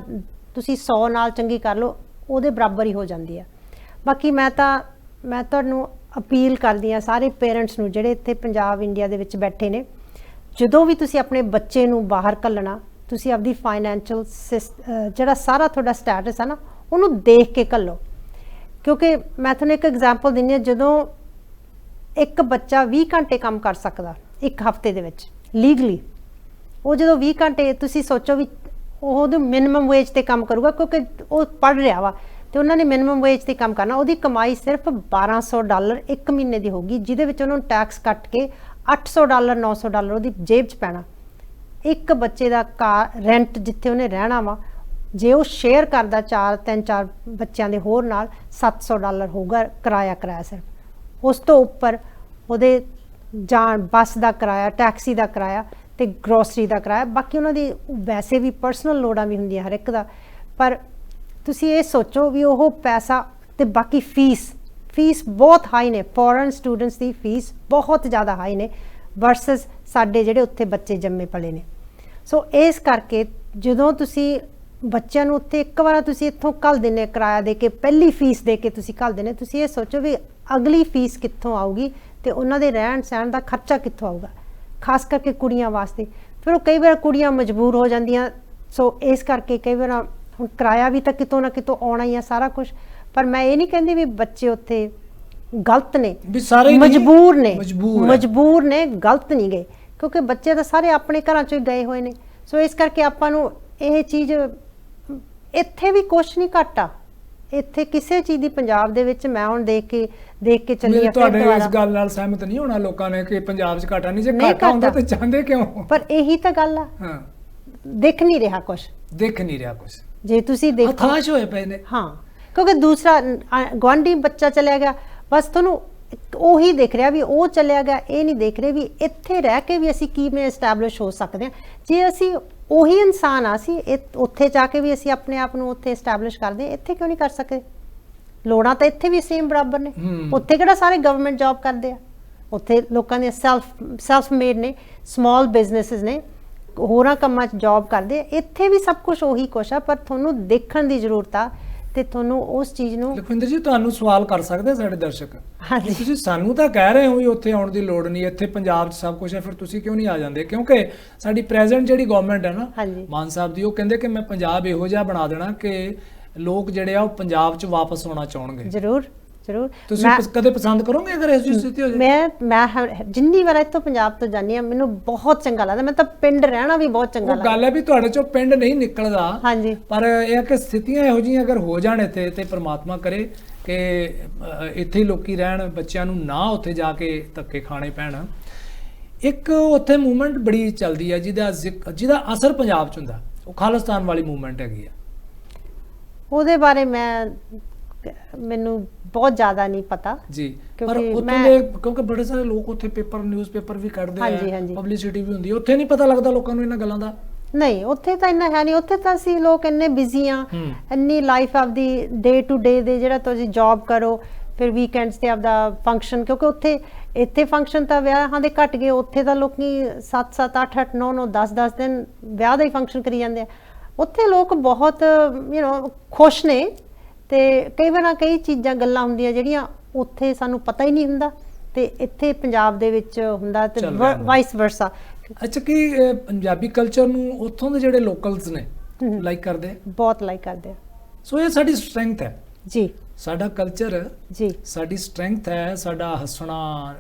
ਤੁਸੀਂ 100 ਨਾਲ ਚੰਗੀ ਕਰ ਲਓ, ਉਹਦੇ ਬਰਾਬਰ ਹੀ ਹੋ ਜਾਂਦੀ ਆ। ਬਾਕੀ ਮੈਂ ਤੁਹਾਨੂੰ ਅਪੀਲ ਕਰਦੀ ਆ ਸਾਰੇ ਪੇਰੈਂਟਸ ਨੂੰ ਜਿਹੜੇ ਇੱਥੇ ਪੰਜਾਬ ਇੰਡੀਆ ਦੇ ਵਿੱਚ ਬੈਠੇ ਨੇ, ਜਦੋਂ ਵੀ ਤੁਸੀਂ ਆਪਣੇ ਬੱਚੇ ਨੂੰ ਬਾਹਰ ਘੱਲਣਾ, ਤੁਸੀਂ ਆਪਦੀ ਫਾਈਨੈਂਸ਼ੀਅਲ ਜਿਹੜਾ ਸਾਰਾ ਤੁਹਾਡਾ ਸਟੇਟਸ ਆ ਨਾ, ਉਹਨੂੰ ਦੇਖ ਕੇ ਘੱਲੋ। ਕਿਉਂਕਿ ਮੈਂ ਤੁਹਾਨੂੰ ਇੱਕ ਐਗਜ਼ਾਮਪਲ ਦਿੰਦੀ ਹਾਂ, ਜਦੋਂ ਇੱਕ ਬੱਚਾ 20 ਘੰਟੇ ਕੰਮ ਕਰ ਸਕਦਾ ਇੱਕ ਹਫ਼ਤੇ ਦੇ ਵਿੱਚ ਲੀਗਲੀ, ਉਹ ਜਦੋਂ 20 ਘੰਟੇ ਤੁਸੀਂ ਸੋਚੋ ਵੀ ਉਹਦੇ ਮਿਨੀਮਮ ਵੇਜ ਤੇ ਕੰਮ ਕਰੂਗਾ, ਕਿਉਂਕਿ ਉਹ ਪੜ੍ਹ ਰਿਹਾ ਵਾ ਤੇ ਉਹਨਾਂ ਨੇ ਮਿਨੀਮਮ ਵੇਜ ਤੇ ਕੰਮ ਕਰਨਾ। ਉਹਦੀ ਕਮਾਈ ਸਿਰਫ $1200 ਇੱਕ ਮਹੀਨੇ ਦੀ ਹੋਊਗੀ, ਜਿਹਦੇ ਵਿੱਚ ਉਹਨਾਂ ਨੂੰ ਟੈਕਸ ਕੱਟ ਕੇ $800 $900 ਉਹਦੀ ਜੇਬ 'ਚ ਪੈਣਾ। ਇੱਕ ਬੱਚੇ ਦਾ ਰੈਂਟ ਜਿੱਥੇ ਉਹਨੇ ਰਹਿਣਾ ਵਾ, ਜੇ ਉਹ ਸ਼ੇਅਰ ਕਰਦਾ 3-4 ਬੱਚਿਆਂ ਦੇ ਹੋਰ ਨਾਲ, $700 ਹੋਊਗਾ ਕਿਰਾਇਆ ਸਿਰਫ। ਉਸ ਤੋਂ ਉੱਪਰ ਉਹਦੇ ਜਾਣ ਬੱਸ ਦਾ ਕਿਰਾਇਆ, ਟੈਕਸੀ ਦਾ ਕਿਰਾਇਆ ਤੇ ਗਰੋਸਰੀ ਦਾ ਕਿਰਾਇਆ। ਬਾਕੀ ਉਹਨਾਂ ਦੀ ਵੈਸੇ ਵੀ ਪਰਸਨਲ ਲੋੜਾਂ ਵੀ ਹੁੰਦੀਆਂ ਹਰ ਇੱਕ ਦਾ। ਪਰ ਤੁਸੀਂ ਇਹ ਸੋਚੋ ਵੀ ਉਹ ਪੈਸਾ ਤੇ ਬਾਕੀ ਫੀਸ ਬਹੁਤ ਹਾਈ ਨੇ। ਫੋਰਨ ਸਟੂਡੈਂਟਸ ਦੀ ਫੀਸ ਬਹੁਤ ਜ਼ਿਆਦਾ ਹਾਈ ਨੇ ਵਰਸਸ ਸਾਡੇ ਜਿਹੜੇ ਉੱਥੇ ਬੱਚੇ ਜੰਮੇ ਪਲੇ ਨੇ। ਸੋ ਇਸ ਕਰਕੇ ਜਦੋਂ ਤੁਸੀਂ ਬੱਚਿਆਂ ਨੂੰ ਉੱਥੇ ਇੱਕ ਵਾਰ ਤੁਸੀਂ ਇੱਥੋਂ ਘੱਲ ਦਿੰਦੇ ਕਿਰਾਇਆ ਦੇ ਕੇ, ਪਹਿਲੀ ਫੀਸ ਦੇ ਕੇ ਤੁਸੀਂ ਘੱਲ ਦਿੰਦੇ, ਤੁਸੀਂ ਇਹ ਸੋਚੋ ਵੀ ਅਗਲੀ ਫੀਸ ਕਿੱਥੋਂ ਆਊਗੀ ਤੇ ਉਹਨਾਂ ਦੇ ਰਹਿਣ ਸਹਿਣ ਦਾ ਖਰਚਾ ਕਿੱਥੋਂ ਆਊਗਾ, ਖਾਸ ਕਰਕੇ ਕੁੜੀਆਂ ਵਾਸਤੇ। ਫਿਰ ਉਹ ਕਈ ਵਾਰ ਕੁੜੀਆਂ ਮਜਬੂਰ ਹੋ ਜਾਂਦੀਆਂ। ਸੋ ਇਸ ਕਰਕੇ ਕਈ ਵਾਰ ਹੁਣ ਕਿਰਾਇਆ ਵੀ ਤਾਂ ਕਿਤੋਂ ਨਾ ਕਿਤੋਂ ਆਉਣਾ ਹੀ ਆ ਸਾਰਾ ਕੁਝ। ਪਰ ਮੈਂ ਇਹ ਨਹੀਂ ਕਹਿੰਦੀ ਵੀ ਬੱਚੇ ਉੱਥੇ ਗਲਤ ਨੇ, ਮਜਬੂਰ ਨੇ, ਗਲਤ ਨਹੀਂ ਗਏ, ਕਿਉਂਕਿ ਬੱਚੇ ਤਾਂ ਸਾਰੇ ਆਪਣੇ ਘਰਾਂ ਚੋਂ ਹੀ ਗਏ ਹੋਏ ਨੇ। ਸੋ ਇਸ ਕਰਕੇ ਆਪਾਂ ਨੂੰ ਇਹ ਚੀਜ਼, ਇੱਥੇ ਵੀ ਕੁਛ ਨਹੀਂ ਘੱਟ ਆ, ਇੱਥੇ ਕਿਸੇ ਚੀਜ਼ ਦੀ ਪੰਜਾਬ ਦੇ ਵਿੱਚ ਮੈਂ ਹੁਣ ਦੇਖ ਕੇ ਚੱਲੀ ਆ। ਤੁਹਾਡੇ ਇਸ ਗੱਲ ਨਾਲ ਸਹਿਮਤ ਨਹੀਂ ਹੋਣਾ ਲੋਕਾਂ ਨੇ ਕਿ ਪੰਜਾਬ 'ਚ ਘਾਟਾ ਨਹੀਂ, ਜੇ ਘਾਟਾ ਹੁੰਦਾ ਤਾਂ ਚਾਹੁੰਦੇ ਕਿਉਂ? ਪਰ ਇਹੀ ਤਾਂ ਗੱਲ ਆ, ਦਿਖ ਨਹੀਂ ਰਿਹਾ ਕੁਛ। ਜੇ ਤੁਸੀਂ ਦੇਖੋ ਹਤਾਸ਼ ਹੋਏ ਪਏ ਨੇ। ਹਾਂ, ਕਿਉਂਕਿ ਦੂਸਰਾ ਗੁਆਂਢੀ ਬੱਚਾ ਚਲਿਆ ਗਿਆ, ਬਸ ਤੁਹਾਨੂੰ ਉਹੀ ਦਿਖ ਰਿਹਾ ਵੀ ਉਹ ਚਲਿਆ ਗਿਆ। ਇਹ ਨਹੀਂ ਦੇਖ ਰਹੇ ਵੀ ਇੱਥੇ ਰਹਿ ਕੇ ਵੀ ਅਸੀਂ ਕਿਵੇਂ ਐਸਟੈਬਲਿਸ਼ ਹੋ ਸਕਦੇ ਹਾਂ। ਜੇ ਅਸੀਂ ਉਹੀ ਇਨਸਾਨ ਆ ਅਸੀਂ ਉੱਥੇ ਜਾ ਕੇ ਵੀ ਅਸੀਂ ਆਪਣੇ ਆਪ ਨੂੰ ਉੱਥੇ ਐਸਟੈਬਲਿਸ਼ ਕਰਦੇ, ਇੱਥੇ ਕਿਉਂ ਨਹੀਂ ਕਰ ਸਕਦੇ? ਲੋੜਾਂ ਤਾਂ ਇੱਥੇ ਵੀ ਸੇਮ ਬਰਾਬਰ ਨੇ। ਉੱਥੇ ਕਿਹੜਾ ਸਾਰੇ ਗਵਰਨਮੈਂਟ ਜੌਬ ਕਰਦੇ ਆ? ਉੱਥੇ ਲੋਕਾਂ ਦੀਆਂ ਸੈਲਫ ਮੇਡ ਨੇ, ਸਮਾਲ ਬਿਜ਼ਨੈਸਿਸ ਨੇ, ਹੋਰਾਂ ਕੰਮਾਂ 'ਚ ਜੌਬ ਕਰਦੇ ਆ। ਇੱਥੇ ਵੀ ਸਭ ਕੁਝ ਉਹੀ ਕੁਛ ਆ, ਪਰ ਤੁਹਾਨੂੰ ਦੇਖਣ ਦੀ ਜ਼ਰੂਰਤ ਆ ਤੇ ਤੁਹਾਨੂੰ ਉਸ ਚੀਜ਼ ਨੂੰ। ਲਖਵਿੰਦਰ ਜੀ, ਤੁਹਾਨੂੰ ਸਵਾਲ ਕਰ ਸਕਦੇ ਸਾਡੇ ਦਰਸ਼ਕ? ਹਾਂਜੀ। ਤੁਸੀਂ ਸਾਨੂੰ ਤਾਂ ਕਹਿ ਰਹੇ ਹੋ ਵੀ ਉੱਥੇ ਆਉਣ ਦੀ ਲੋੜ ਨਹੀਂ, ਇੱਥੇ ਪੰਜਾਬ 'ਚ ਸਭ ਕੁਝ ਹੈ, ਫਿਰ ਤੁਸੀਂ ਕਿਉਂ ਨਹੀਂ ਆ ਜਾਂਦੇ? ਕਿਉਂਕਿ ਸਾਡੀ ਪ੍ਰੈਜ਼ੈਂਟ ਜਿਹੜੀ ਗਵਰਨਮੈਂਟ ਹੈ ਨਾ ਮਾਨ ਸਾਹਿਬ ਦੀ, ਉਹ ਕਹਿੰਦੇ ਕਿ ਮੈਂ ਪੰਜਾਬ ਇਹੋ ਜਿਹਾ ਬਣਾ ਦੇਣਾ ਕਿ ਲੋਕ ਜਿਹੜੇ ਆ ਉਹ ਪੰਜਾਬ 'ਚ ਵਾਪਸ ਆਉਣਾ ਚਾਹਣਗੇ। ਜ਼ਰੂਰ ਜ਼ਰੂਰ। ਤੁਸੀਂ ਕਦੇ ਪਸੰਦ ਕਰੋਗੇ ਅਗਰ ਇਸ ਸਥਿਤੀ ਹੋ ਜਾਏ? ਮੈਂ ਜਿੰਨੀ ਵਾਰ ਇੱਥੋਂ ਪੰਜਾਬ ਤੋਂ ਜਾਂਦੀ ਹਾਂ ਮੈਨੂੰ ਬਹੁਤ ਚੰਗਾ ਲੱਗਦਾ। ਮੈਂ ਤਾਂ ਪਿੰਡ ਰਹਿਣਾ ਵੀ ਬਹੁਤ ਚੰਗਾ ਲੱਗਦਾ। ਗੱਲ ਹੈ ਵੀ ਤੁਹਾਡੇ ਚੋਂ ਪਿੰਡ ਨਹੀਂ ਨਿਕਲਦਾ। ਹਾਂਜੀ। ਪਰ ਇਹ ਕਿ ਸਥਿਤੀਆਂ ਇਹੋ ਜਿਹੀਆਂ ਅਗਰ ਹੋ ਜਾਣ ਇੱਥੇ ਤੇ ਪ੍ਰਮਾਤਮਾ ਕਰੇ ਕਿ ਇੱਥੇ ਹੀ ਲੋਕੀ ਰਹਿਣ, ਬੱਚਿਆਂ ਨੂੰ ਨਾ ਉੱਥੇ ਜਾ ਕੇ ਧੱਕੇ ਖਾਣੇ ਪੈਣ। ਇੱਕ ਉੱਥੇ ਮੂਵਮੈਂਟ ਬੜੀ ਚੱਲਦੀ ਹੈ ਜਿਹਦਾ ਅਸਰ ਪੰਜਾਬ 'ਚ ਹੁੰਦਾ, ਉਹ ਖਾਲਿਸਤਾਨ ਵਾਲੀ ਮੂਵਮੈਂਟ ਹੈਗੀ ਆ। ਉਹਦੇ ਬਾਰੇ ਮੈਨੂੰ ਬਹੁਤ ਜ਼ਿਆਦਾ ਨਹੀਂ ਪਤਾ ਜੀ, ਪਰ ਉੱਥੇ ਦੇ ਕਿਉਂਕਿ ਬੜੇ ਸਾਰੇ ਲੋਕ ਉੱਥੇ ਨਿਊਜ਼ਪੇਪਰ ਵੀ ਕੱਢਦੇ ਆ, ਪਬਲਿਸਿਟੀ ਵੀ ਹੁੰਦੀ ਹੈ, ਉੱਥੇ ਨਹੀਂ ਪਤਾ ਲੱਗਦਾ ਲੋਕਾਂ ਨੂੰ ਇਹਨਾਂ ਗੱਲਾਂ ਦਾ। ਨਹੀਂ, ਉੱਥੇ ਤਾਂ ਇੰਨਾ ਹੈ ਨਹੀਂ। ਉੱਥੇ ਤਾਂ ਅਸੀਂ ਲੋਕ ਇੰਨੇ ਬਿਜ਼ੀ ਆ, ਇੰਨੀ ਲਾਈਫ ਆਪਦੀ ਡੇ ਟੂ ਡੇ ਦੇ, ਜਿਹੜਾ ਤੁਸੀਂ ਜੌਬ ਕਰੋ ਫਿਰ ਵੀਕਐਂਡਸ ਤੇ ਆਪਦਾ ਫੰਕਸ਼ਨ, ਕਿਉਂਕਿ ਇੱਥੇ ਫੰਕਸ਼ਨ ਤਾਂ ਵਿਆਹਾਂ ਦੇ ਘੱਟ ਗਏ, ਉੱਥੇ ਤਾਂ ਲੋਕੀ 7-7 8-8 9-9 10-10 ਦਿਨ ਵਿਆਹ ਦਾ ਹੀ ਫੰਕਸ਼ਨ ਕਰੀ ਜਾਂਦੇ ਆ। ਉੱਥੇ ਲੋਕ ਬਹੁਤ ਖੁਸ਼ ਨੇ ਤੇ ਕਈ ਵਾਰ ਕਈ ਚੀਜ਼ਾਂ ਗੱਲਾਂ ਹੁੰਦੀਆਂ ਜਿਹੜੀਆਂ ਉੱਥੇ ਸਾਨੂੰ ਪਤਾ ਹੀ ਨਹੀਂ ਹੁੰਦਾ ਤੇ ਇੱਥੇ ਪੰਜਾਬ ਦੇ ਵਿੱਚ ਹੁੰਦਾ ਤੇ ਵਾਈਸ ਵਰਸਾ। ਅੱਛਾ, ਕੀ ਪੰਜਾਬੀ ਕਲਚਰ ਨੂੰ ਉੱਥੋਂ ਦੇ ਜਿਹੜੇ ਲੋਕਲਸ ਨੇ ਲਾਈਕ ਕਰਦੇ? ਬਹੁਤ ਲਾਈਕ ਕਰਦੇ ਆ। ਸੋ ਇਹ ਸਾਡੀ ਸਟਰੈਂਥ ਹੈ ਜੀ, ਸਾਡਾ ਕਲਚਰ ਜੀ ਸਾਡੀ ਸਟਰੈਂਥ ਹੈ। ਸਾਡਾ ਹੱਸਣਾ,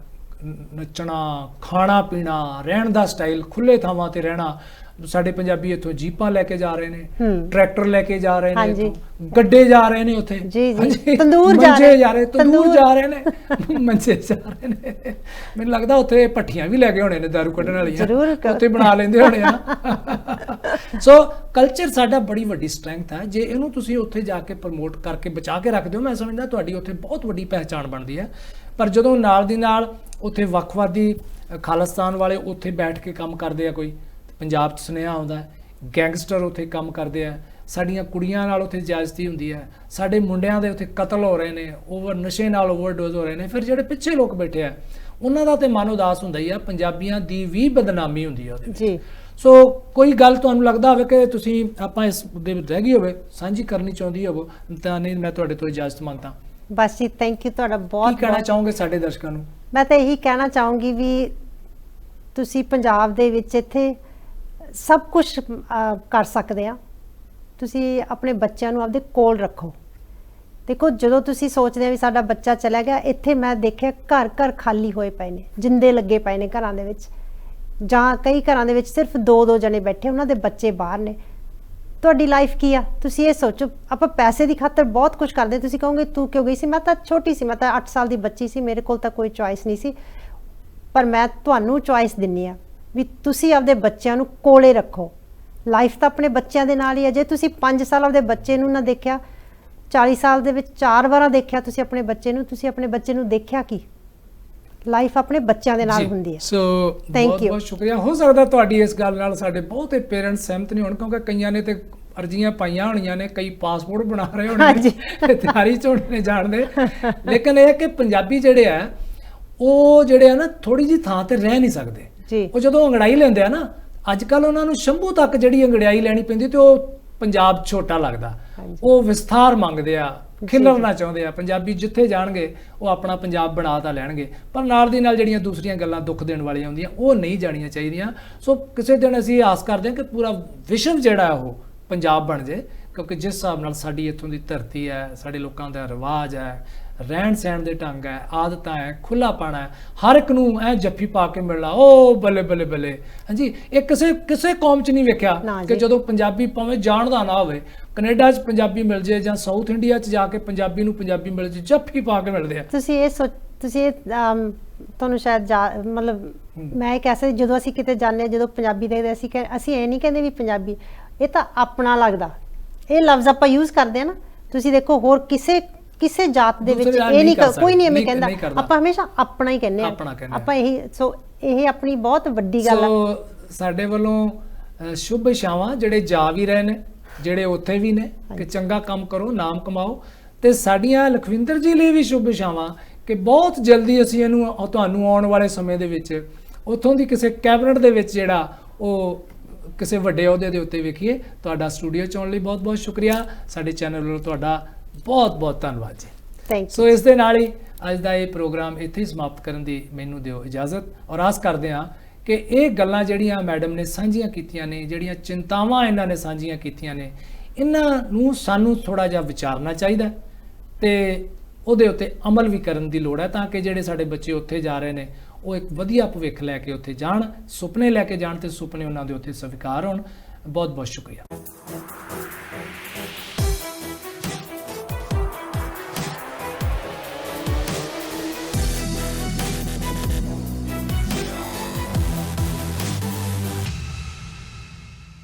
ਨੱਚਣਾ, ਖਾਣਾ ਪੀਣਾ, ਰਹਿਣ ਦਾ ਸਟਾਈਲ, ਖੁੱਲੇ ਥਾਵਾਂ ਤੇ ਰਹਿਣਾ। ਸਾਡੇ ਪੰਜਾਬੀ ਇੱਥੋਂ ਜੀਪਾਂ ਲੈ ਕੇ ਜਾ ਰਹੇ ਨੇ, ਟਰੈਕਟਰ ਲੈ ਕੇ ਜਾ ਰਹੇ ਨੇ, ਗੱਡੇ ਜਾ ਰਹੇ ਨੇ, ਉੱਥੇ ਤੰਦੂਰ ਜਾ ਰਹੇ ਨੇ, ਮੰਜੇ ਜਾ ਰਹੇ ਨੇ। ਮੈਨੂੰ ਲੱਗਦਾ ਉੱਥੇ ਭੱਠੀਆਂ ਵੀ ਲੈ ਕੇ ਹੋਣੇ ਨੇ ਦਾਰੂ ਕੱਢਣ ਵਾਲੀਆਂ, ਉੱਥੇ ਬਣਾ ਲੈਂਦੇ ਹੋਣੇ ਆ। ਸੋ ਕਲਚਰ ਸਾਡਾ ਬੜੀ ਵੱਡੀ ਸਟਰੈਂਥ ਹੈ। ਜੇ ਇਹਨੂੰ ਤੁਸੀਂ ਉੱਥੇ ਜਾ ਕੇ ਪ੍ਰਮੋਟ ਕਰਕੇ ਬਚਾ ਕੇ ਰੱਖਦੇ ਹੋ, ਮੈਂ ਸਮਝਦਾ ਤੁਹਾਡੀ ਉੱਥੇ ਬਹੁਤ ਵੱਡੀ ਪਹਿਚਾਣ ਬਣਦੀ ਹੈ। ਪਰ ਜਦੋਂ ਨਾਲ ਦੀ ਨਾਲ ਉੱਥੇ ਵੱਖਵਾਦੀ ਖਾਲਿਸਤਾਨ ਵਾਲੇ ਉੱਥੇ ਬੈਠ ਕੇ ਕੰਮ ਕਰਦੇ ਆ, ਕੋਈ ਪੰਜਾਬ 'ਚ ਸੁਨੇਹਾ ਆਉਂਦਾ, ਗੈਂਗਸਟਰ ਉੱਥੇ ਕੰਮ ਕਰਦੇ ਆ, ਸਾਡੀਆਂ ਕੁੜੀਆਂ ਨਾਲ ਉੱਥੇ ਜ਼ਿਆਦਤੀ ਹੁੰਦੀ ਹੈ, ਸਾਡੇ ਮੁੰਡਿਆਂ ਦੇ ਉੱਥੇ ਕਤਲ ਹੋ ਰਹੇ ਨੇ, ਨਸ਼ੇ ਨਾਲ ਓਵਰਡੋਜ਼ ਹੋ ਰਹੇ ਨੇ, ਫਿਰ ਜਿਹੜੇ ਪਿੱਛੇ ਲੋਕ ਬੈਠੇ ਆ ਉਹਨਾਂ ਦਾ ਤੇ ਮਨ ਉਦਾਸ ਹੁੰਦਾ ਹੀ ਆ, ਪੰਜਾਬੀਆਂ ਦੀ ਵੀ ਬਦਨਾਮੀ ਹੁੰਦੀ ਆ ਉਹਦੇ ਵਿੱਚ। ਸੋ ਕੋਈ ਗੱਲ ਤੁਹਾਨੂੰ ਲੱਗਦਾ ਹੋਵੇ ਕਿ ਤੁਸੀਂ ਆਪਾਂ ਇਸ ਦੇ ਵਿੱਚ ਰਹਿ ਗਈ ਹੋਵੇ, ਸਾਂਝੀ ਕਰਨੀ ਚਾਹੁੰਦੀ ਹੋਵੋ, ਤਾਂ ਨਹੀਂ ਮੈਂ ਤੁਹਾਡੇ ਤੋਂ ਇਜਾਜ਼ਤ ਮੰਗਦਾ। ਬਸ ਜੀ, ਥੈਂਕ ਯੂ ਤੁਹਾਡਾ ਬਹੁਤ। ਕੀ ਕਹਿਣਾ ਚਾਹੋਗੇ ਸਾਡੇ ਦਰਸ਼ਕਾਂ ਨੂੰ? ਮੈਂ ਤਾਂ ਇਹੀ ਕਹਿਣਾ ਚਾਹੂੰਗੀ ਵੀ ਤੁਸੀਂ ਪੰਜਾਬ ਦੇ ਵਿੱਚ ਇੱਥੇ ਸਭ ਕੁਝ ਕਰ ਸਕਦੇ ਆ। ਤੁਸੀਂ ਆਪਣੇ ਬੱਚਿਆਂ ਨੂੰ ਆਪਦੇ ਕੋਲ ਰੱਖੋ। ਦੇਖੋ, ਜਦੋਂ ਤੁਸੀਂ ਸੋਚਦੇ ਆ ਵੀ ਸਾਡਾ ਬੱਚਾ ਚਲਾ ਗਿਆ, ਇੱਥੇ ਮੈਂ ਦੇਖਿਆ ਘਰ ਘਰ ਖਾਲੀ ਹੋਏ ਪਏ ਨੇ, ਜਿੰਦੇ ਲੱਗੇ ਪਏ ਨੇ ਘਰਾਂ ਦੇ ਵਿੱਚ, ਜਾਂ ਕਈ ਘਰਾਂ ਦੇ ਵਿੱਚ ਸਿਰਫ 2-2 ਜਣੇ ਬੈਠੇ, ਉਹਨਾਂ ਦੇ ਬੱਚੇ ਬਾਹਰ ਨੇ। ਤੁਹਾਡੀ ਲਾਈਫ ਕੀ ਆ? ਤੁਸੀਂ ਇਹ ਸੋਚੋ। ਆਪਾਂ ਪੈਸੇ ਦੀ ਖਾਤਰ ਬਹੁਤ ਕੁਝ ਕਰਦੇ। ਤੁਸੀਂ ਕਹੋਗੇ ਤੂੰ ਕਿਉਂ ਗਈ ਸੀ? ਮੈਂ ਤਾਂ ਛੋਟੀ ਸੀ, ਮੈਂ ਤਾਂ 8 ਸਾਲ ਦੀ ਬੱਚੀ ਸੀ, ਮੇਰੇ ਕੋਲ ਤਾਂ ਕੋਈ ਚੁਆਇਸ ਨਹੀਂ ਸੀ। ਪਰ ਮੈਂ ਤੁਹਾਨੂੰ ਚੁਆਇਸ ਦਿੰਨੀ ਆ ਵੀ ਤੁਸੀਂ ਆਪਦੇ ਬੱਚਿਆਂ ਨੂੰ ਕੋਲੇ ਰੱਖੋ। ਲਾਈਫ ਤਾਂ ਆਪਣੇ ਬੱਚਿਆਂ ਦੇ ਨਾਲ ਹੀ ਹੈ। ਜੇ ਤੁਸੀਂ 5 ਸਾਲ ਆਪਦੇ ਬੱਚੇ ਨੂੰ ਨਾ ਦੇਖਿਆ, 40 ਸਾਲ ਦੇ ਵਿੱਚ 4 ਵਾਰਾਂ ਦੇਖਿਆ ਤੁਸੀਂ ਆਪਣੇ ਬੱਚੇ ਨੂੰ, ਤੁਸੀਂ ਆਪਣੇ ਬੱਚੇ ਨੂੰ ਦੇਖਿਆ ਕੀ? ਲਾਈਫ ਆਪਣੇ ਬੱਚਿਆਂ ਦੇ ਨਾਲ ਹੁੰਦੀ ਹੈ। ਸੋ ਬਹੁਤ ਬਹੁਤ ਸ਼ੁਕਰੀਆ। ਹੋ ਸਕਦਾ ਤੁਹਾਡੀ ਇਸ ਗੱਲ ਨਾਲ ਸਾਡੇ ਬਹੁਤੇ ਪੇਰੈਂਟਸ ਸਹਿਮਤ ਨਹੀਂ ਹੋਣ, ਕਿਉਂਕਿ ਕਈਆਂ ਨੇ ਤੇ ਅਰਜ਼ੀਆਂ ਪਾਈਆਂ ਹੋਣੀਆਂ ਨੇ, ਕਈ ਪਾਸਪੋਰਟ ਬਣਾ ਰਹੇ ਹੋਣੇ ਨੇ, ਤਿਆਰੀ ਚ ਹੋਣੇ ਨੇ ਜਾਣ ਦੇ। ਲੇਕਿਨ ਇਹ ਕਿ ਪੰਜਾਬੀ ਜਿਹੜੇ ਆ ਉਹ ਜਿਹੜੇ ਆ ਨਾ ਥੋੜੀ ਜਿਹੀ ਥਾਂ ਤੇ ਰਹਿ ਨਹੀਂ ਸਕਦੇ। ਉਹ ਜਦੋਂ ਅੰਗੜਾਈ ਲੈਂਦੇ ਆ ਨਾ, ਅੱਜ ਕੱਲ ਉਹਨਾਂ ਨੂੰ ਸ਼ੰਭੂ ਤੱਕ ਜਿਹੜੀ ਅੰਗੜਾਈ ਲੈਣੀ ਪੈਂਦੀ ਤੇ ਉਹ ਪੰਜਾਬ ਛੋਟਾ ਲੱਗਦਾ। ਉਹ ਵਿਸਥਾਰ ਮੰਗਦੇ ਆ, ਖਿਲਰਨਾ ਚਾਹੁੰਦੇ ਆ। ਪੰਜਾਬੀ ਜਿੱਥੇ ਜਾਣਗੇ ਉਹ ਆਪਣਾ ਪੰਜਾਬ ਬਣਾ ਤਾਂ ਲੈਣਗੇ, ਪਰ ਨਾਲ ਦੀ ਨਾਲ ਜਿਹੜੀਆਂ ਦੂਸਰੀਆਂ ਗੱਲਾਂ ਦੁੱਖ ਦੇਣ ਵਾਲੀਆਂ ਹੁੰਦੀਆਂ ਉਹ ਨਹੀਂ ਜਾਣੀਆਂ ਚਾਹੀਦੀਆਂ। ਸੋ ਕਿਸੇ ਦਿਨ ਅਸੀਂ ਆਸ ਕਰਦੇ ਹਾਂ ਕਿ ਪੂਰਾ ਵਿਸ਼ਵ ਜਿਹੜਾ ਉਹ ਪੰਜਾਬ ਬਣ ਜਾਏ, ਕਿਉਂਕਿ ਜਿਸ ਹਿਸਾਬ ਨਾਲ ਸਾਡੀ ਇੱਥੋਂ ਦੀ ਧਰਤੀ ਹੈ, ਸਾਡੇ ਲੋਕਾਂ ਦਾ ਰਿਵਾਜ ਹੈ, ਰਹਿਣ ਸਹਿਣ ਦੇ ਢੰਗ ਹੈ, ਆਦਤਾਂ ਹੈ, ਖੁੱਲ੍ਹਾਪਣ ਹੈ, ਹਰ ਇੱਕ ਨੂੰ ਐ ਜੱਫੀ ਪਾ ਕੇ ਮਿਲਣਾ, ਉਹ ਬੱਲੇ ਬੱਲੇ ਬੱਲੇ। ਹਾਂਜੀ, ਇਹ ਕਿਸੇ ਕੌਮ 'ਚ ਨਹੀਂ ਵੇਖਿਆ ਕਿ ਜਦੋਂ ਪੰਜਾਬੀ ਭਾਵੇਂ ਜਾਣਦਾ ਨਾ ਹੋਵੇ, ਕੈਨੇਡਾ 'ਚ ਪੰਜਾਬੀ ਮਿਲ ਜੇ ਜਾਂ ਸਾਊਥ ਇੰਡੀਆ 'ਚ ਜਾ ਕੇ ਪੰਜਾਬੀ ਨੂੰ ਪੰਜਾਬੀ ਮਿਲ ਜੇ, ਜੱਫੀ ਪਾ ਕੇ ਮਿਲਦੇ ਆ। ਤੁਸੀਂ ਤੁਹਾਨੂੰ ਸ਼ਾਇਦ ਮਤਲਬ ਮੈਂ ਇਹ ਕਹਿ ਸਕਦੀ, ਜਦੋਂ ਅਸੀਂ ਕਿਤੇ ਜਾਂਦੇ ਹਾਂ, ਜਦੋਂ ਪੰਜਾਬੀ ਦੇਖਦੇ ਅਸੀਂ ਇਹ ਨਹੀਂ ਕਹਿੰਦੇ ਵੀ ਪੰਜਾਬੀ, ਇਹ ਤਾਂ ਆਪਣਾ ਲੱਗਦਾ। ਇਹ ਲਫ਼ਜ਼ ਆਪਾਂ ਯੂਜ਼ ਕਰਦੇ ਆ ਨਾ। ਤੁਸੀਂ ਦੇਖੋ, ਹੋਰ ਕਿਸੇ ਜਾਤ ਦੇ ਵਿੱਚ ਇਹ ਨਹੀਂ, ਕੋਈ ਨਹੀਂ ਐਵੇਂ ਕਹਿੰਦਾ। ਆਪਾਂ ਹਮੇਸ਼ਾ ਆਪਣਾ ਹੀ ਕਹਿੰਦੇ ਆ। ਆਪਾਂ ਇਹੀ, ਸੋ ਇਹ ਆਪਣੀ ਬਹੁਤ ਵੱਡੀ ਗੱਲ ਆ। ਸਾਡੇ ਵੱਲੋਂ ਸ਼ੁਭ ਇਛਾਵਾਂ ਜਿਹੜੇ ਜਾ ਵੀ ਰਹੇ ਨੇ, ਜਿਹੜੇ ਉੱਥੇ ਵੀ ਨੇ ਕਿ ਚੰਗਾ ਕੰਮ ਕਰੋ, ਨਾਮ ਕਮਾਓ। ਤੇ ਸਾਡੀਆਂ ਲਖਵਿੰਦਰ ਜੀ ਲਈ ਵੀ ਸ਼ੁਭ ਇਛਾਵਾਂ ਕਿ ਬਹੁਤ ਜਲਦੀ ਅਸੀਂ ਇਹਨੂੰ ਤੁਹਾਨੂੰ ਆਉਣ ਵਾਲੇ ਸਮੇਂ ਦੇ ਵਿੱਚ ਉੱਥੋਂ ਦੀ ਕਿਸੇ ਕੈਬਨਿਟ ਦੇ ਵਿੱਚ ਜਿਹੜਾ ਉਹ ਕਿਸੇ ਵੱਡੇ ਅਹੁਦੇ ਦੇ ਉੱਤੇ ਵੇਖੀਏ। ਤੁਹਾਡਾ ਸਟੂਡੀਓ 'ਚ ਆਉਣ ਲਈ ਬਹੁਤ ਬਹੁਤ ਸ਼ੁਕਰੀਆ। ਸਾਡੇ ਚੈਨਲ ਵੱਲੋਂ ਤੁਹਾਡਾ ਬਹੁਤ ਬਹੁਤ ਧੰਨਵਾਦ ਜੀ। Thank you. ਸੋ ਇਸ ਦੇ ਨਾਲ ਹੀ ਅੱਜ ਦਾ ਇਹ ਪ੍ਰੋਗਰਾਮ ਇੱਥੇ ਹੀ ਸਮਾਪਤ ਕਰਨ ਦੀ ਮੈਨੂੰ ਦਿਓ ਇਜਾਜ਼ਤ, ਔਰ ਆਸ ਕਰਦੇ ਹਾਂ ਕਿ ਇਹ ਗੱਲਾਂ ਜਿਹੜੀਆਂ ਮੈਡਮ ਨੇ ਸਾਂਝੀਆਂ ਕੀਤੀਆਂ ਨੇ, ਜਿਹੜੀਆਂ ਚਿੰਤਾਵਾਂ ਇਹਨਾਂ ਨੇ ਸਾਂਝੀਆਂ ਕੀਤੀਆਂ ਨੇ, ਇਹਨਾਂ ਨੂੰ ਸਾਨੂੰ ਥੋੜਾ ਜਿਹਾ ਵਿਚਾਰਨਾ ਚਾਹੀਦਾ ਤੇ ਉਹਦੇ ਉੱਤੇ ਅਮਲ ਵੀ ਕਰਨ ਦੀ ਲੋੜ ਹੈ, ਤਾਂ ਕਿ ਜਿਹੜੇ ਸਾਡੇ ਬੱਚੇ ਉੱਥੇ ਜਾ ਰਹੇ ਨੇ ਉਹ ਇੱਕ ਵਧੀਆ ਭਵਿੱਖ ਲੈ ਕੇ ਉੱਥੇ ਜਾਣ, ਸੁਪਨੇ ਲੈ ਕੇ ਜਾਣ ਤੇ ਸੁਪਨੇ ਉਹਨਾਂ ਦੇ ਉੱਥੇ ਸਵੀਕਾਰ ਹੋਣ। ਬਹੁਤ ਬਹੁਤ ਸ਼ੁਕਰੀਆ।